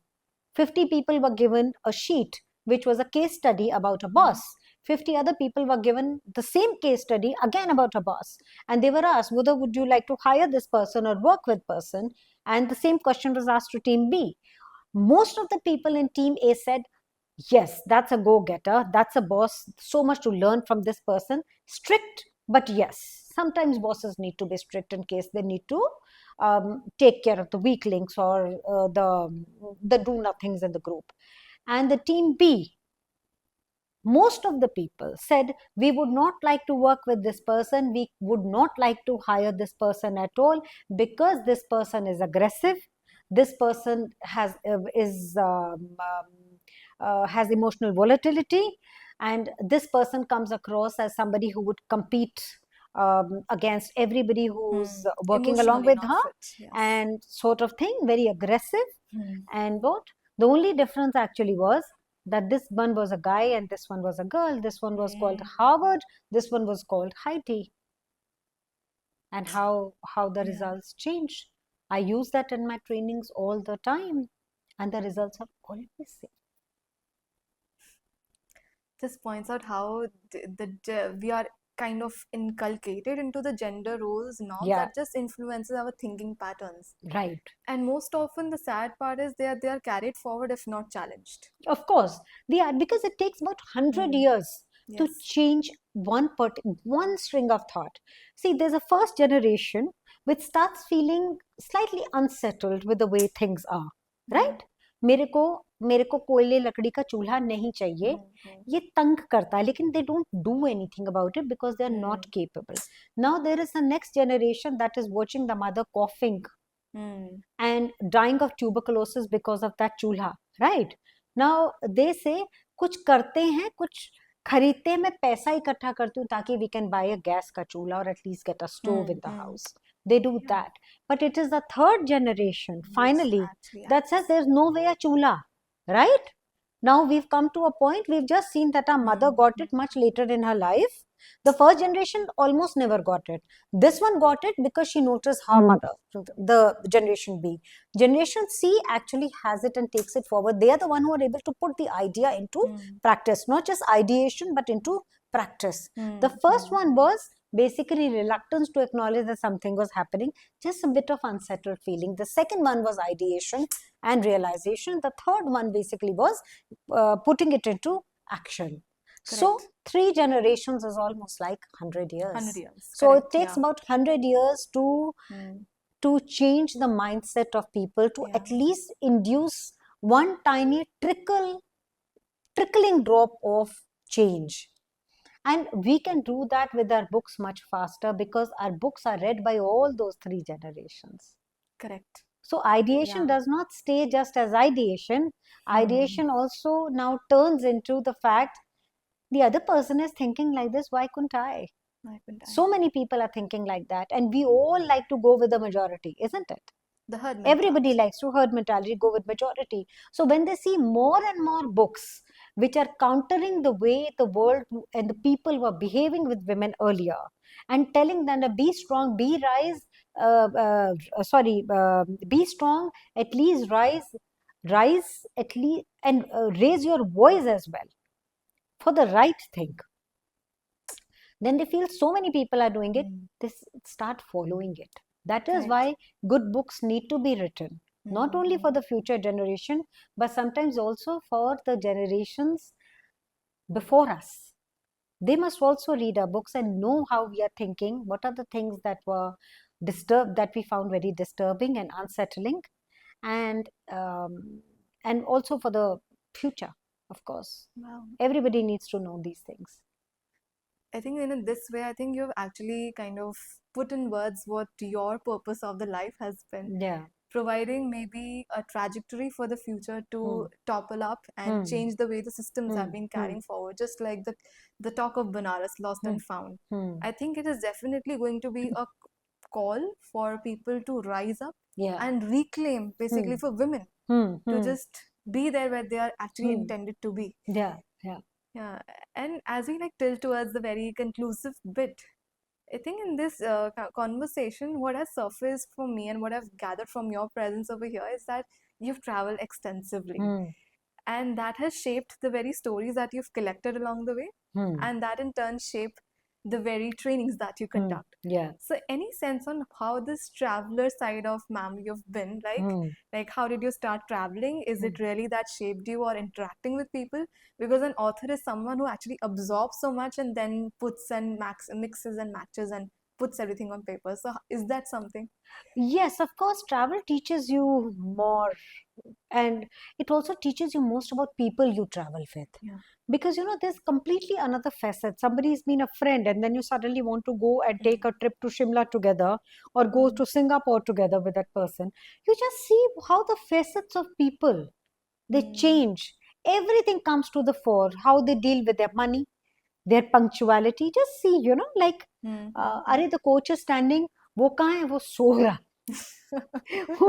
50 people were given a sheet, which was a case study about a boss. 50 other people were given the same case study, again about a boss. And they were asked, whether would you like to hire this person or work with person? And the same question was asked to team B. Most of the people in team A said, yes, that's a go-getter. That's a boss. So much to learn from this person. Strict, but yes. Sometimes bosses need to be strict in case they need to take care of the weak links or the do nothings in the group. And the team B, most of the people said, we would not like to work with this person, we would not like to hire this person at all, because this person is aggressive, this person has emotional volatility, and this person comes across as somebody who would compete against everybody who's working along Emotionally with not her, fit. Yes. and sort of thing, very aggressive. And what the only difference actually was that this one was a guy and this one was a girl. This one was called Harvard, this one was called Heidi. And how the Yeah. results changed. I use that in my trainings all the time, and the results are always same. This points out how we are kind of inculcated into the gender roles norms Yeah, that just influences our thinking patterns. right. And most often, the sad part is they are carried forward if not challenged. Of course, they are, because it takes about 100 years to Yes. change one string of thought. See, there's a first generation which starts feeling slightly unsettled with the way things are, right? मेरे को कोयले लकड़ी का चूल्हा नहीं चाहिए, ये तंग करता है, लेकिन they don't do anything about it because they are not capable. Now there is a next generation that is watching the mother coughing and dying of tuberculosis because of that chulha, right? Now they say कुछ करते हैं, कुछ खरीदते हैं, मैं पैसा इकट्ठा करती हूँ ताकि we can buy a gas का चूल्हा or at least get a stove in the house. They do that. But it is the third generation finally that says there's no way a chulha, right? Now we've come to a point, we've just seen that our mother got it much later in her life. The first generation almost never got it. This one got it because she noticed her mother, the generation B. Generation C actually has it and takes it forward. They are the one who are able to put the idea into practice, not just ideation, but into practice. The first one was basically reluctance to acknowledge that something was happening, just a bit of unsettled feeling. The second one was ideation and realization. The third one basically was putting it into action. So 3 generations is almost like 100 years. 100 years. So Correct, it takes yeah. about 100 years to change the mindset of people, to at least induce one tiny trickling drop of change. And we can do that with our books much faster because our books are read by all those 3 generations. Correct. So ideation does not stay just as ideation. Ideation also now turns into the fact the other person is thinking like this, why couldn't I? So many people are thinking like that, and we all like to go with the majority, isn't it? The herd Everybody likes to herd mentality, go with majority. So when they see more and more books which are countering the way the world and the people were behaving with women earlier and telling them to be strong, be strong, at least rise at least, and raise your voice as well for the right thing. Then they feel so many people are doing it, they start following it. That is why good books need to be written, not only for the future generation, but sometimes also for the generations before us. They must also read our books and know how we are thinking, what are the things that were disturbed, that we found very disturbing and unsettling, and also for the future, of course. Wow. Everybody needs to know these things. I think in this way, I think you've actually kind of put in words what your purpose of the life has been. Yeah. Providing maybe a trajectory for the future to topple up and change the way the systems have been carrying forward, just like the talk of Banaras, lost and found. I think it is definitely going to be a call for people to rise up and reclaim, basically for women, to just be there where they are actually intended to be. Yeah. Yeah, and as we like tilt towards the very conclusive bit, I think in this conversation, what has surfaced for me and what I've gathered from your presence over here is that you've traveled extensively, and that has shaped the very stories that you've collected along the way, and that in turn shape the very trainings that you conduct. Yeah. So any sense on how this traveler side of ma'am you've been, like how did you start traveling? Is it really that shaped you or interacting with people? Because an author is someone who actually absorbs so much and then puts and mixes and matches and puts everything on paper. So is that something? Yes, of course, travel teaches you more, and it also teaches you most about people you travel with. Yeah. Because there's completely another facet. Somebody's been a friend, and then you suddenly want to go and take a trip to Shimla together or go Mm. to Singapore together with that person. You just see how the facets of people they Mm. change. Everything comes to the fore, how they deal with their money, their punctuality. Just see, like, Mm. अरे the coach is standing, वो कहाँ है, वो सो रहा.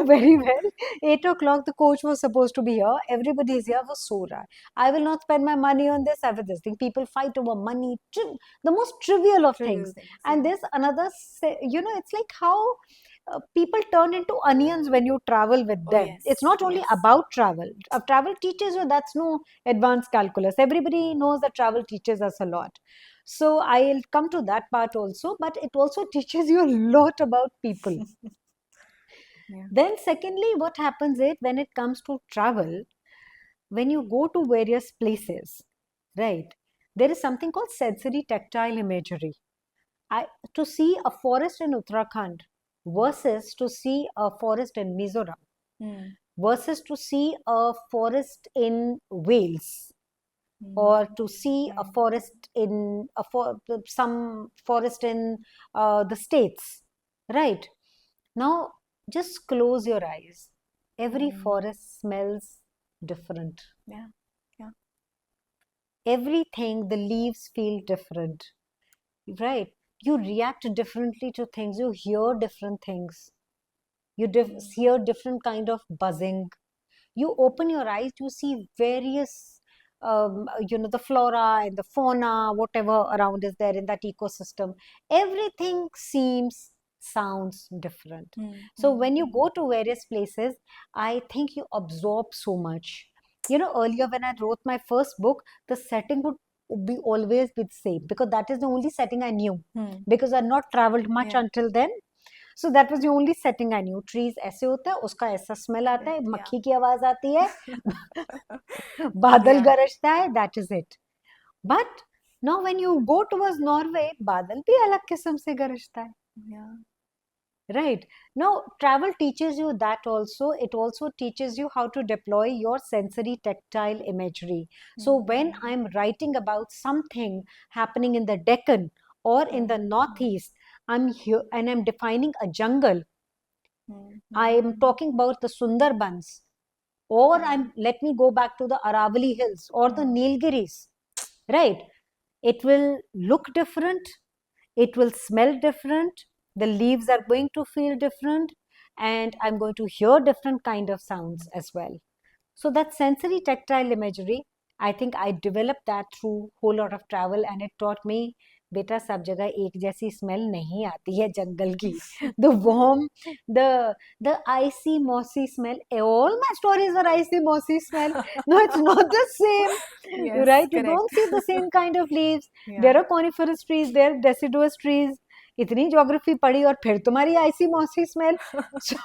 Very well. 8 o'clock, the coach was supposed to be here. Everybody is here for Sora. I will not spend my money on this. I will this thing. People fight over money, the most trivial of Trivial things. things. And Yeah. there's another, it's like how people turn into onions when you travel with Oh them. yes. It's not only Yes. about travel. Travel teaches you, that's no advanced calculus. Everybody knows that travel teaches us a lot. So I'll come to that part also, but it also teaches you a lot about people. Yeah. Then, secondly, what happens is when it comes to travel, when you go to various places, right, there is something called sensory tactile imagery. To see a forest in Uttarakhand versus to see a forest in Mizoram Mm. versus to see a forest in Wales or Mm. to see a Mm. forest in some forest in the States, right? Now, just close your eyes. Every Mm. forest smells different. Yeah. Yeah. Everything, the leaves feel different, right? You react differently to things. You hear different things. You Mm. hear different kind of buzzing. You open your eyes, you see various, the flora and the fauna, whatever around is there in that ecosystem. Everything seems, sounds different. Mm. So Mm. when you Mm. go to various places, I think you absorb so much. Earlier when I wrote my first book, the setting would be always be the same because that is the only setting I knew Mm. because I'd not traveled much Yeah. until then. So that was the only setting I knew. Trees ऐसे होता है, उसका ऐसा smell आता है, Yeah. मक्खी की आवाज आती है, बादल Yeah. गरजता है, that is it. But now when you go towards Norway, बादल भी अलग किस्म से गरजता है. Yeah. Right. Now, travel teaches you that also. It also teaches you how to deploy your sensory tactile imagery. So, when Mm. I'm writing about something happening in the Deccan or in the Mm. Northeast, I'm here and I'm defining a jungle. Mm. I Mm. am talking about the Sundarbans, or let me go back to the Aravali Hills or the Mm. Nilgiris, right? It will look different, it will smell different, the leaves are going to feel different, and I'm going to hear different kind of sounds as well. So that sensory tactile imagery, I think I developed that through whole lot of travel, and it taught me बेटा सब जगह एक जैसी smell नहीं आती है जंगल की. The warm, the icy mossy smell. All my stories are icy mossy smell. No, it's not the same, Yes. right? You Correct. don't see the same kind of leaves. Yeah. There are coniferous trees, there are deciduous trees. इतनी geography पढ़ी और फिर तुम्हारी icy mossy smell. So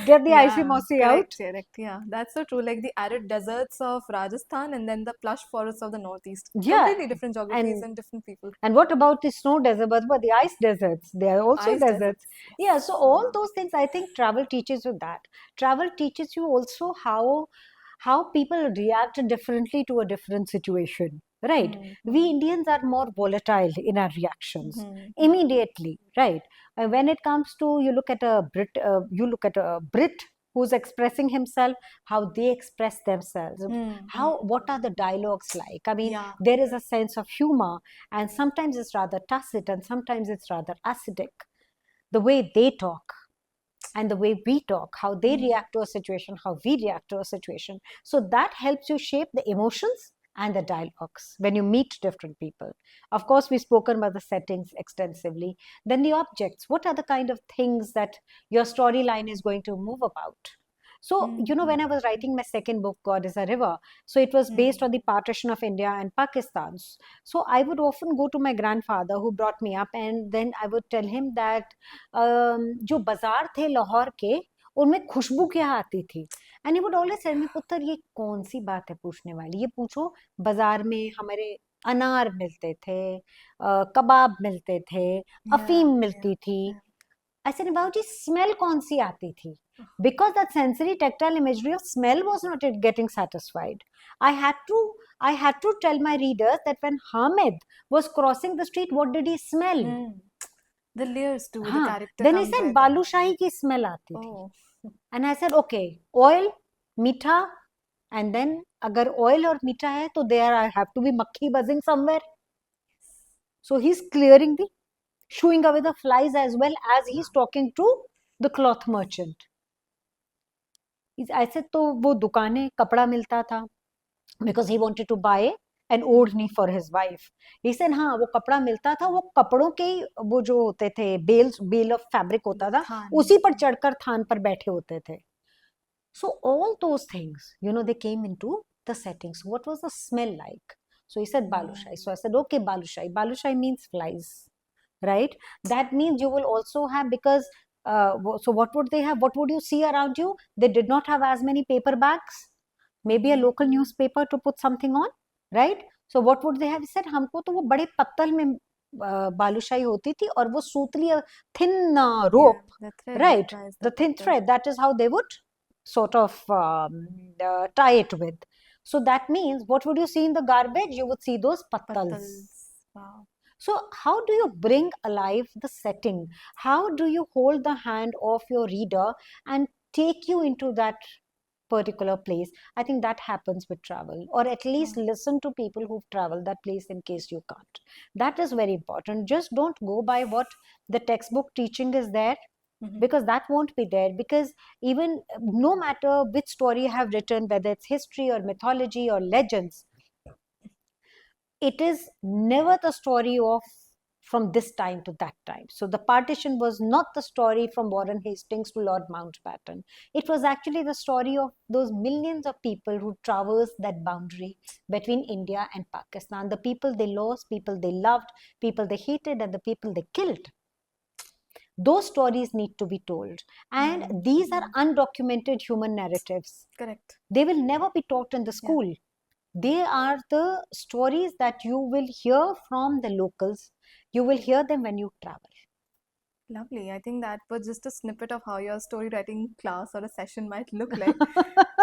get the icy Yeah, mossy correct, out. correct. Yeah, that's so true. Like the arid deserts of Rajasthan and then the plush forests of the Northeast. Yeah, Completely different geographies and and different people. and what about the snow desert? But what the ice deserts? They are also Ice deserts. deserts. Yeah, Yes. so all those things, I think travel teaches you that. Travel teaches you also how people react differently to a different situation. Right? We Mm-hmm. Indians are more volatile in our reactions Mm-hmm. immediately. Right? When it comes to you look at a Brit who's expressing himself, how they express themselves, Mm-hmm. what are the dialogues like? I mean, Yeah. there is a sense of humor, and sometimes it's rather tacit, and sometimes it's rather acidic. The way they talk and the way we talk, how they Mm. react to a situation, how we react to a situation. So that helps you shape the emotions and the dialogues when you meet different people. Of course, we've spoken about the settings extensively. Then the objects. What are the kind of things that your storyline is going to move about? So, when I was writing my second book, God is a River, so it was based on the partition of India and Pakistan. So I would often go to my grandfather who brought me up, and then I would tell him that जो बाजार थे लाहौर के उनमें खुशबू क्या आती थी. And he would always tell me, पुत्र ये कौन सी बात है पूछने वाली, ये पूछो बाजार में हमारे अनार मिलते थे, कबाब मिलते थे, अफीम Yeah, मिलती yeah, थी. yeah. I said, बाबूजी स्मेल कौन सी आती थी? Because that sensory tactile imagery of smell was not yet getting satisfied. I had to I had to tell my readers that when Hamid was crossing the street, what did he smell? Hmm. The layers too, the हाँ, character then he comes said with it. Balushahi की smell आती थी. Oh, And I said, okay, oil, मीठा, and then अगर oil और मीठा है तो there I have to be मक्खी buzzing somewhere. So he's clearing the, shooing away the flies as well as he's talking to the cloth merchant. ऐसे तो वो दुकानें कपड़ा मिलता था because he wanted to buy an ओढ़नी for his wife. He said हाँ वो कपड़ा मिलता था, वो कपड़ों के वो जो होते थे बेल ऑफ फैब्रिक होता था, than. उसी पर चढ़कर थान पर बैठे होते थे. So all those things, they came into the setting. So what was the smell like? So he said balushai. So I said, okay, balushai. Balushai means flies, right? That means you will also have, because so what would they have? What would you see around you? They did not have as many paper bags. Maybe a local newspaper to put something on, right? So what would they have? He said, हमको तो वो बड़े पत्तल में बालूशाही होती थी और वो सूतली thin rope, Yeah, the thread right? that ties The thin patterns. thread. That is how they would sort of tie it with. So that means what would you see in the garbage? You would see those pattals. Pattals. Wow. So how do you bring alive the setting? How do you hold the hand of your reader and take you into that particular place? I think that happens with travel, or at least listen to people who've traveled that place in case you can't. That is very important. Just don't go by what the textbook teaching is there, because that won't be there. Because even no matter which story you have written, whether it's history or mythology or legends, it is never the story of from this time to that time. So the partition was not the story from Warren Hastings to Lord Mountbatten. It was actually the story of those millions of people who traversed that boundary between India and Pakistan. The people they lost, people they loved, people they hated, and the people they killed. Those stories need to be told. And these are undocumented human narratives. Correct. They will never be taught in the school. They are the stories that you will hear from the locals. You will hear them when you travel. Lovely. I think that was just a snippet of how your story writing class or a session might look like.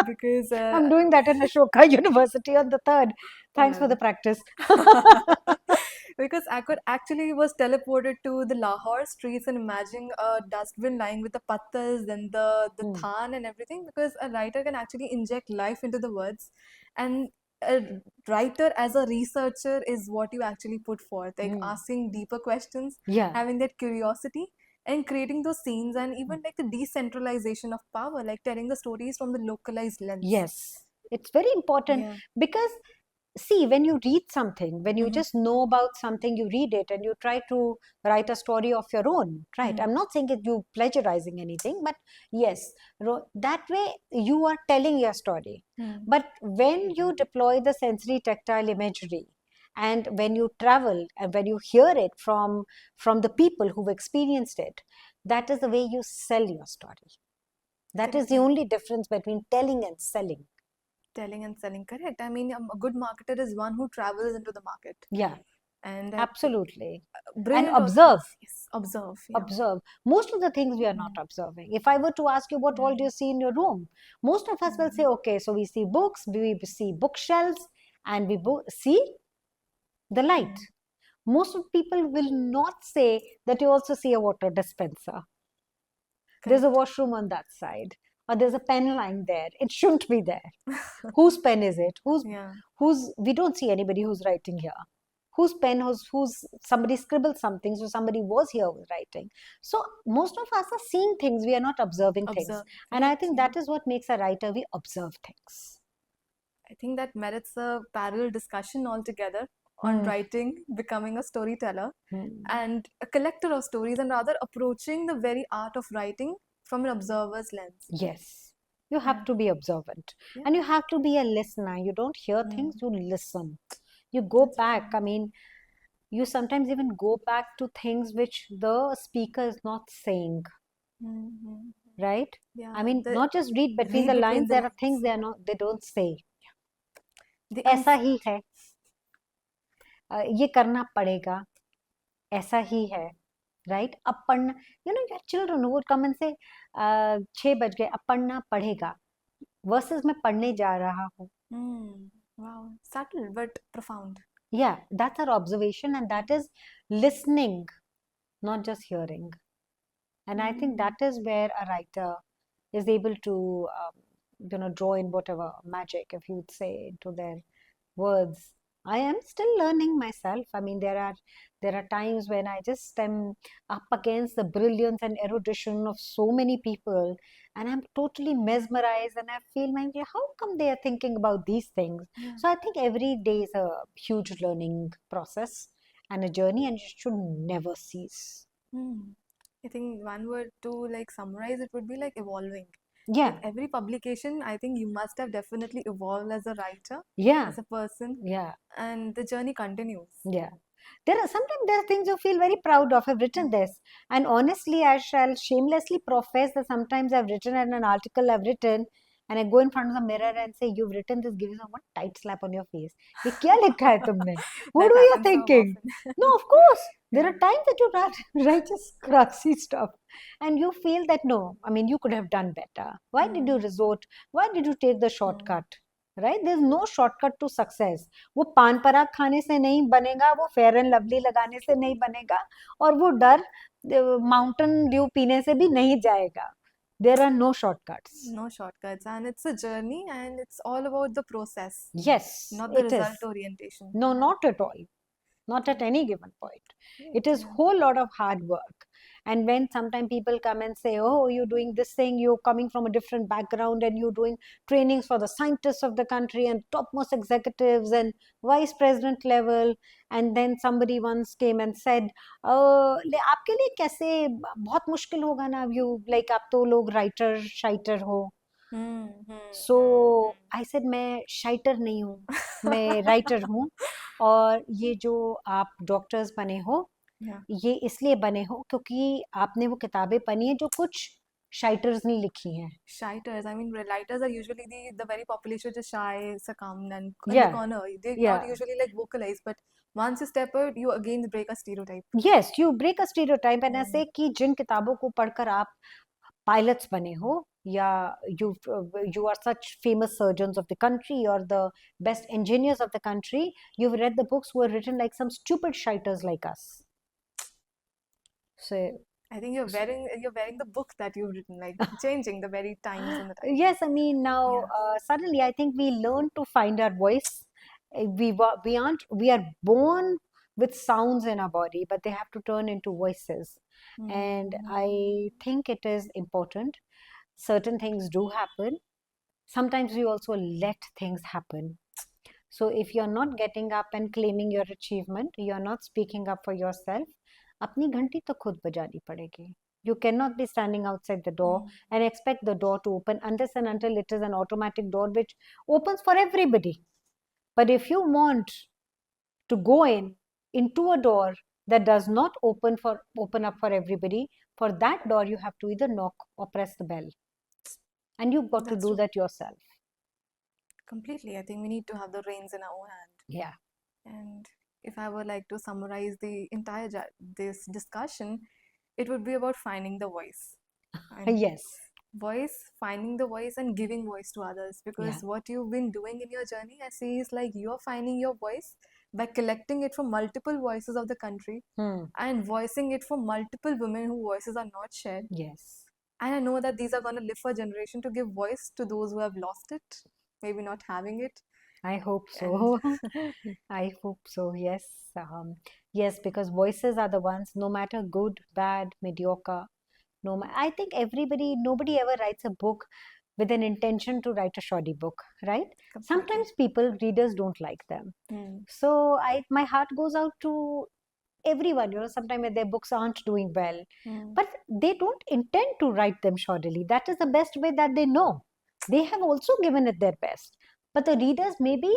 Because I'm doing that in Ashoka University on the 3rd. Thanks for the practice. because I could actually was teleported to the Lahore streets and imagining a dustbin lying with the pattas and the than and everything, because a writer can actually inject life into the words, and a writer as a researcher is what you actually put forth, like asking deeper questions, Yeah. having that curiosity and creating those scenes, and even like the decentralization of power, like telling the stories from the localized lens. Yes. It's very important because see, when you read something, when you just know about something, you read it and you try to write a story of your own, right? I'm not saying that you plagiarizing anything, but yes, that way you are telling your story. But when you deploy the sensory tactile imagery, and when you travel and when you hear it from the people who've experienced it, that is the way you sell your story. That is the only difference between telling and selling. Telling and selling, correct. I mean, a good marketer is one who travels into the market. Yeah, and absolutely. Brilliant. And observe. Yes, observe. Observe. Most of the things we are not observing. If I were to ask you what all do you see in your room, most of us will say, okay, so we see books, we see bookshelves, and we see the light. Most of people will not say that you also see a water dispenser. There's a washroom on that side, or there's a pen lying there. It shouldn't be there. Whose pen is it? Who's we don't see anybody who's writing here. Whose pen, who's somebody scribbled something, so somebody was here writing. So most of us are seeing things, we are not observing things. And I think that is what makes a writer, we observe things. I think that merits a parallel discussion altogether on writing, becoming a storyteller, and a collector of stories, and rather approaching the very art of writing from an observer's lens. Yes. You have to be observant. And you have to be a listener. You don't hear things, you listen. You go back. I mean, you sometimes even go back to things which the speaker is not saying. Right? I mean, not just read between the lines, there are things they don't say. ऐसा ही है. ये करना पड़ेगा, ऐसा ही है, right? अब पढ़ना, your children would come and से 6 बज गए, अब पढ़ना पड़ेगा, वर्सेस मैं पढ़ने जा रहा हूँ. Wow, subtle but profound. Yeah, that's our observation, and that is listening, not just hearing. And I think that is where a writer is able to, draw in whatever magic, if you would say, into their words. I am still learning myself. I mean, there are times when I just am up against the brilliance and erudition of so many people, and I'm totally mesmerized, and I feel like, how come they are thinking about these things? Yeah. So I think every day is a huge learning process and a journey, and it should never cease. I think one word to like summarize it would be like evolving. Yeah, With every publication, I think you must have definitely evolved as a writer, yeah, as a person, yeah, and the journey continues. yeah. There are things you feel very proud of. I've written this, and honestly, I shall shamelessly profess that sometimes I've written an article I've written, and I go in front of the mirror and say, "You've written this." Give you one tight slap on your face. ये क्या लिखा है तुमने? What That were you happens so thinking? often. No, of course. There Yeah. are times that you write just crassy stuff, and you feel that no, I mean, you could have done better. Why did you resort? Why did you take the shortcut? Right? There's no shortcut to success. वो पान पराग खाने से नहीं बनेगा, वो fair and lovely लगाने से नहीं बनेगा, और वो डर माउंटेन ड्यू पीने से भी नहीं जाएगा. There are no shortcuts. No shortcuts, and it's a journey, and it's all about the process, Yes, not the it result is. orientation. No, not at all. Not at any given point. It is Yeah. whole lot of hard work. And when sometimes people come and say, oh, you're doing this thing, you're coming from a different background, and you're doing trainings for the scientists of the country and topmost executives and vice president level, and then somebody once came and said, आपके लिए कैसे बहुत मुश्किल होगा ना, you like आप तो लोग writer शाइटर हो. सो आई सेड मैं शाइटर नहीं हूँ, मैं राइटर हूँ, और ये जो आप डॉक्टर्स बने हो, Yeah. ये इसलिए बने हो क्योंकि आपने वो किताबें पढ़ी हैं जो कुछ शाइटर्स ने लिखी हैं. Shyters, I mean, writers are usually the very population which is shy, succumbed, and in the Yeah, corner. They're yeah. not usually like vocalized, but once you step out, you again break a stereotype. Yes, you break a stereotype, and ऐसे कि जिन किताबों को पढ़कर आप pilots बने हो, या you are such famous surgeons of the country or the best engineers of the country, you've read the books were written like some stupid shiters like us. So I think you're wearing the book that you've written, like changing the very times and the times. yes, I mean now Yeah. suddenly I think we learn to find our voice. We are born with sounds in our body, but they have to turn into voices. And I think it is important. Certain things do happen. Sometimes we also let things happen. So if you're not getting up and claiming your achievement, you're not speaking up for yourself, अपनी घंटी तो खुद बजानी पड़ेगी. You cannot be standing outside the door and expect the door to open unless and until it is an automatic door which opens for everybody. But if you want to go into a door that does not open up for everybody, for that door you have to either knock or press the bell, and you've got to That's do true. that yourself. Completely. I think we need to have the reins in our own hand. Yeah. And if I were like to summarize the entire this discussion, it would be about finding the voice. And Yes. finding the voice and giving voice to others. Because what you've been doing in your journey, I see, is like you're finding your voice by collecting it from multiple voices of the country and voicing it for multiple women whose voices are not shared. Yes. And I know that these are going to live for a generation to give voice to those who have lost it, maybe not having it. I hope so. I hope so. Yes. Yes, because voices are the ones, no matter good, bad, mediocre. I think nobody ever writes a book with an intention to write a shoddy book, right? Sometimes readers don't like them. So my heart goes out to everyone, sometimes their books aren't doing well, but they don't intend to write them shoddily. That is the best way that they know. They have also given it their best. But the readers, maybe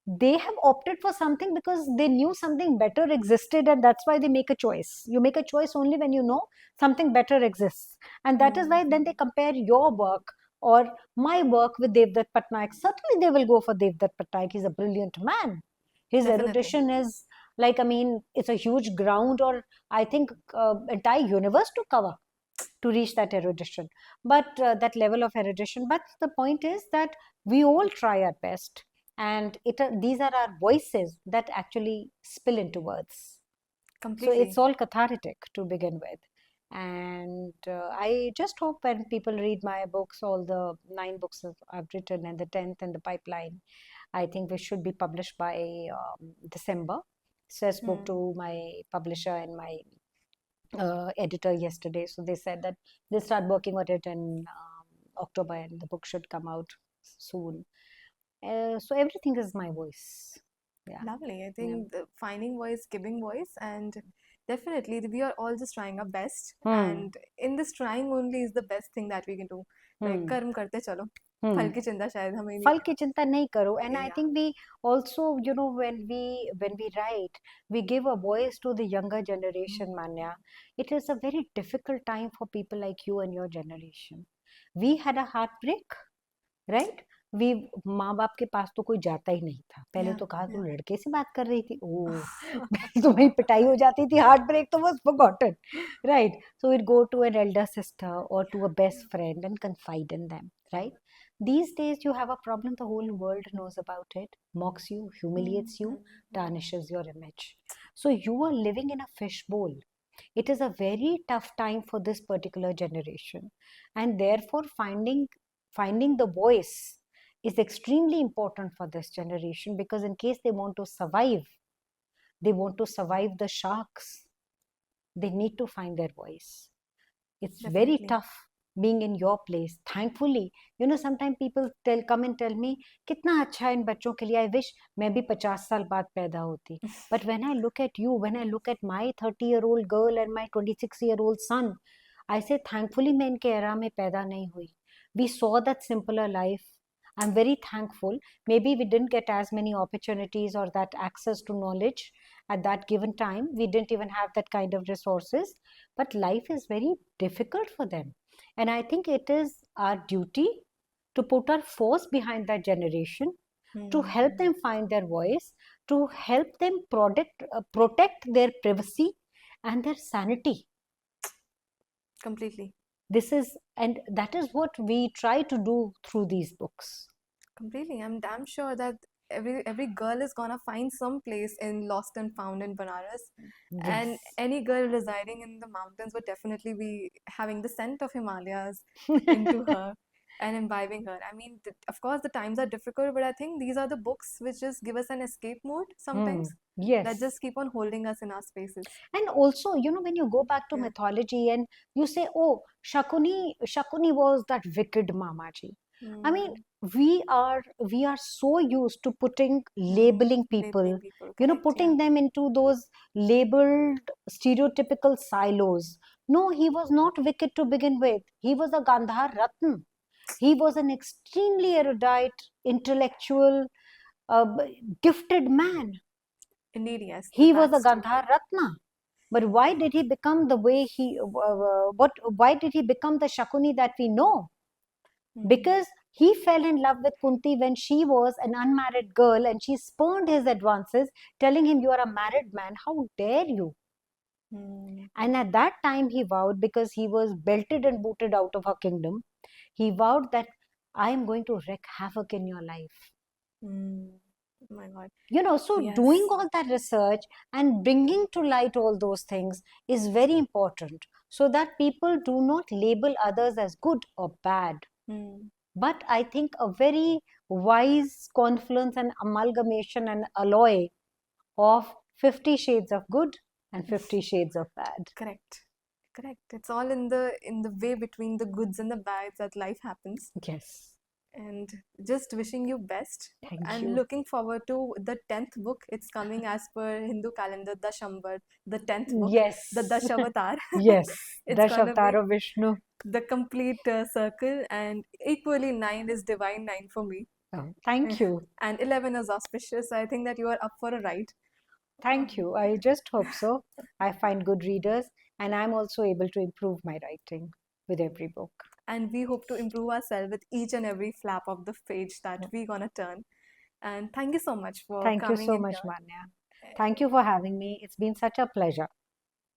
they have opted for something because they knew something better existed, and that's why they make a choice. You make a choice only when you know something better exists. And that is why then they compare your work or my work with Devdutt Patnaik. Certainly they will go for Devdutt Patnaik. He's a brilliant man. His Definitely. erudition is Like, I mean, it's a huge ground, or I think entire universe to cover to reach that erudition, but that level of erudition. But the point is that we all try our best, and these are our voices that actually spill into words. So it's Completely. all cathartic to begin with. And I just hope when people read my books, all the 9 books that I've written and the 10th in the pipeline, I think we should be published by December. So I spoke Hmm. to my publisher and my editor yesterday. So they said that they'll start working on it in October, and the book should come out soon. So everything is my voice. Yeah. Lovely. I Yeah. think the finding voice, giving voice, and definitely we are all just trying our best. Hmm. And in this trying only is the best thing that we can do. Like Hmm. कर्म करते चलो, Hmm. फल की चिंता शायद हमें नहीं फल की करनी चिंता नहीं करो. And I चाहिए. think we also, when we write, we give a voice to the younger generation, Manya. It is a very difficult time for people like you and your generation. We had a heartbreak, right? We माँ बाप के पास तो कोई जाता ही नहीं था. पहले Yeah, तो कहा तू yeah. लड़के से बात कर रही थी, ओह तुम्हारी पिटाई हो जाती थी, हार्ट ब्रेक तो was forgotten, right? So we'd go to an elder sister or to a best friend and confide in them, right? These days you have a problem, the whole world knows about it, mocks you, humiliates you, tarnishes your image. So you are living in a fishbowl. It is a very tough time for this particular generation, and therefore finding the voice is extremely important for this generation, because in case they want to survive the sharks, they need to find their voice. It's very Definitely. tough being in your place. Thankfully, sometimes people come and tell me, कितना अच्छा है इन बच्चों के लिए, I wish मैं भी 50 साल बाद पैदा होती. But when I look at you, when I look at my 30-year-old girl and my 26-year-old son, I say thankfully मैं इनके era में पैदा नहीं हुई. We saw that simpler life. I'm very thankful. Maybe we didn't get as many opportunities or that access to knowledge at that given time. We didn't even have that kind of resources, but life is very difficult for them. And I think it is our duty to put our force behind that generation, to help them find their voice, to help them protect their privacy and their sanity. Completely. And that is what we try to do through these books. Completely. I'm damn sure that every girl is gonna find some place in Lost and Found in Banaras. And Yes. any girl residing in the mountains would definitely be having the scent of Himalayas into her and imbibing her. I mean, of course, the times are difficult, but I think these are the books which just give us an escape mode sometimes that Yes. just keep on holding us in our spaces. And also, when you go back to Yeah. mythology and you say, oh, Shakuni was that wicked Mamaji. I mean, Hmm. we are so used to labeling Labeling people, people, correct? Yeah. putting them into those labeled stereotypical silos. No, he was not wicked to begin with. He was a Gandhar Ratna. He was an extremely erudite, intellectual, uh, gifted man. Indeed, yes. The He was a backstory. Gandhar Ratna. But why did he become the way why did he become the Shakuni that we know? Hmm. Because he fell in love with Kunti when she was an unmarried girl, and she spurned his advances, telling him, you are a married man, how dare you? Hmm. And at that time he vowed, because he was belted and booted out of her kingdom, he vowed that I am going to wreak havoc in your life. Hmm. Oh my God. So Yes. doing all that research and bringing to light all those things is very important, so that people do not label others as good or bad. Hmm. But I think a very wise confluence and amalgamation and alloy of 50 shades of good and 50 shades of bad. Correct. Correct. It's all in the way between the goods and the bads that life happens. Yes. And just wishing you best Thank and you. looking forward to the 10th book. It's coming as per Hindu calendar, Dashambar, the 10th book, Yes. the Dashavatar. Yes. It's gonna be Dashavtara Vishnu. the complete circle, and equally 9 is divine 9 for me. Oh, thank you. And 11 is auspicious. I think that you are up for a ride. Thank you. I just hope so. I find good readers, and I'm also able to improve my writing with every book. And we hope to improve ourselves with each and every flap of the page that Yeah. we're gonna turn. And thank you so much for Thank you coming so in much, here. Manya. Thank you for having me. It's been such a pleasure.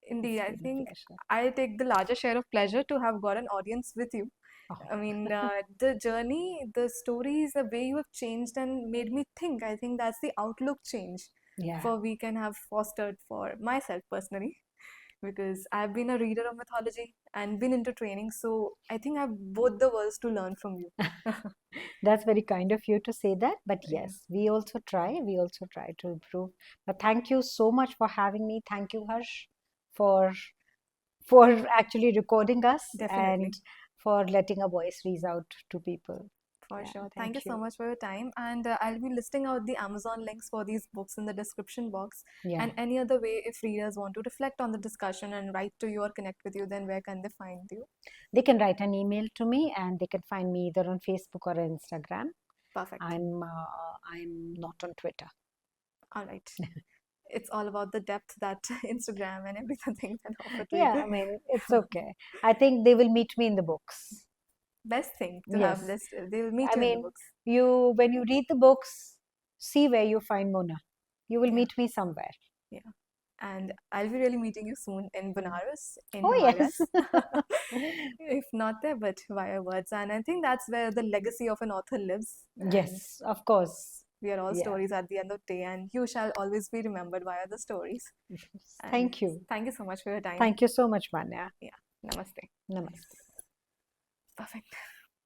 Indeed, It's I been a think pleasure. I take the larger share of pleasure to have got an audience with you. Oh, I mean, the journey, the stories, the way you have changed and made me think. I think that's the outlook change yeah. for we can have fostered for myself personally, because I've been a reader of mythology and been into training. So I think I have both the worlds to learn from you. That's very kind of you to say that. But Yeah, yes, we also try. We also try to improve. But thank you so much for having me. Thank you, Harsh, for for actually recording us and definitely. for letting our voice reach out to people. For Yeah, sure. Thank you thank so you. much for your time. And I'll be listing out the Amazon links for these books in the description box. Yeah. And any other way, if readers want to reflect on the discussion and write to you or connect with you, then where can they find you? They can write an email to me and they can find me either on Facebook or on Instagram. Perfect. I'm not on Twitter. All right. It's all about the depth that Instagram and everything can offer to you. Yeah, I mean, it's okay. I think they will meet me in the books. Best thing to have Yes. listed. They will meet I you in the mean, books. you when you read the books, see where you find Mona. You will Yeah, meet me somewhere. yeah. And I'll be really meeting you soon in Mm. Benares, in Oh, yes. Himalayas. If not there, but via words. And I think that's where the legacy of an author lives. And Yes, of course. we are all Yeah. stories at the end of the day, and you shall always be remembered via the stories. And Thank you. thank you so much for your time. Thank you so much, Manya. Yeah, namaste. Namaste. Perfect.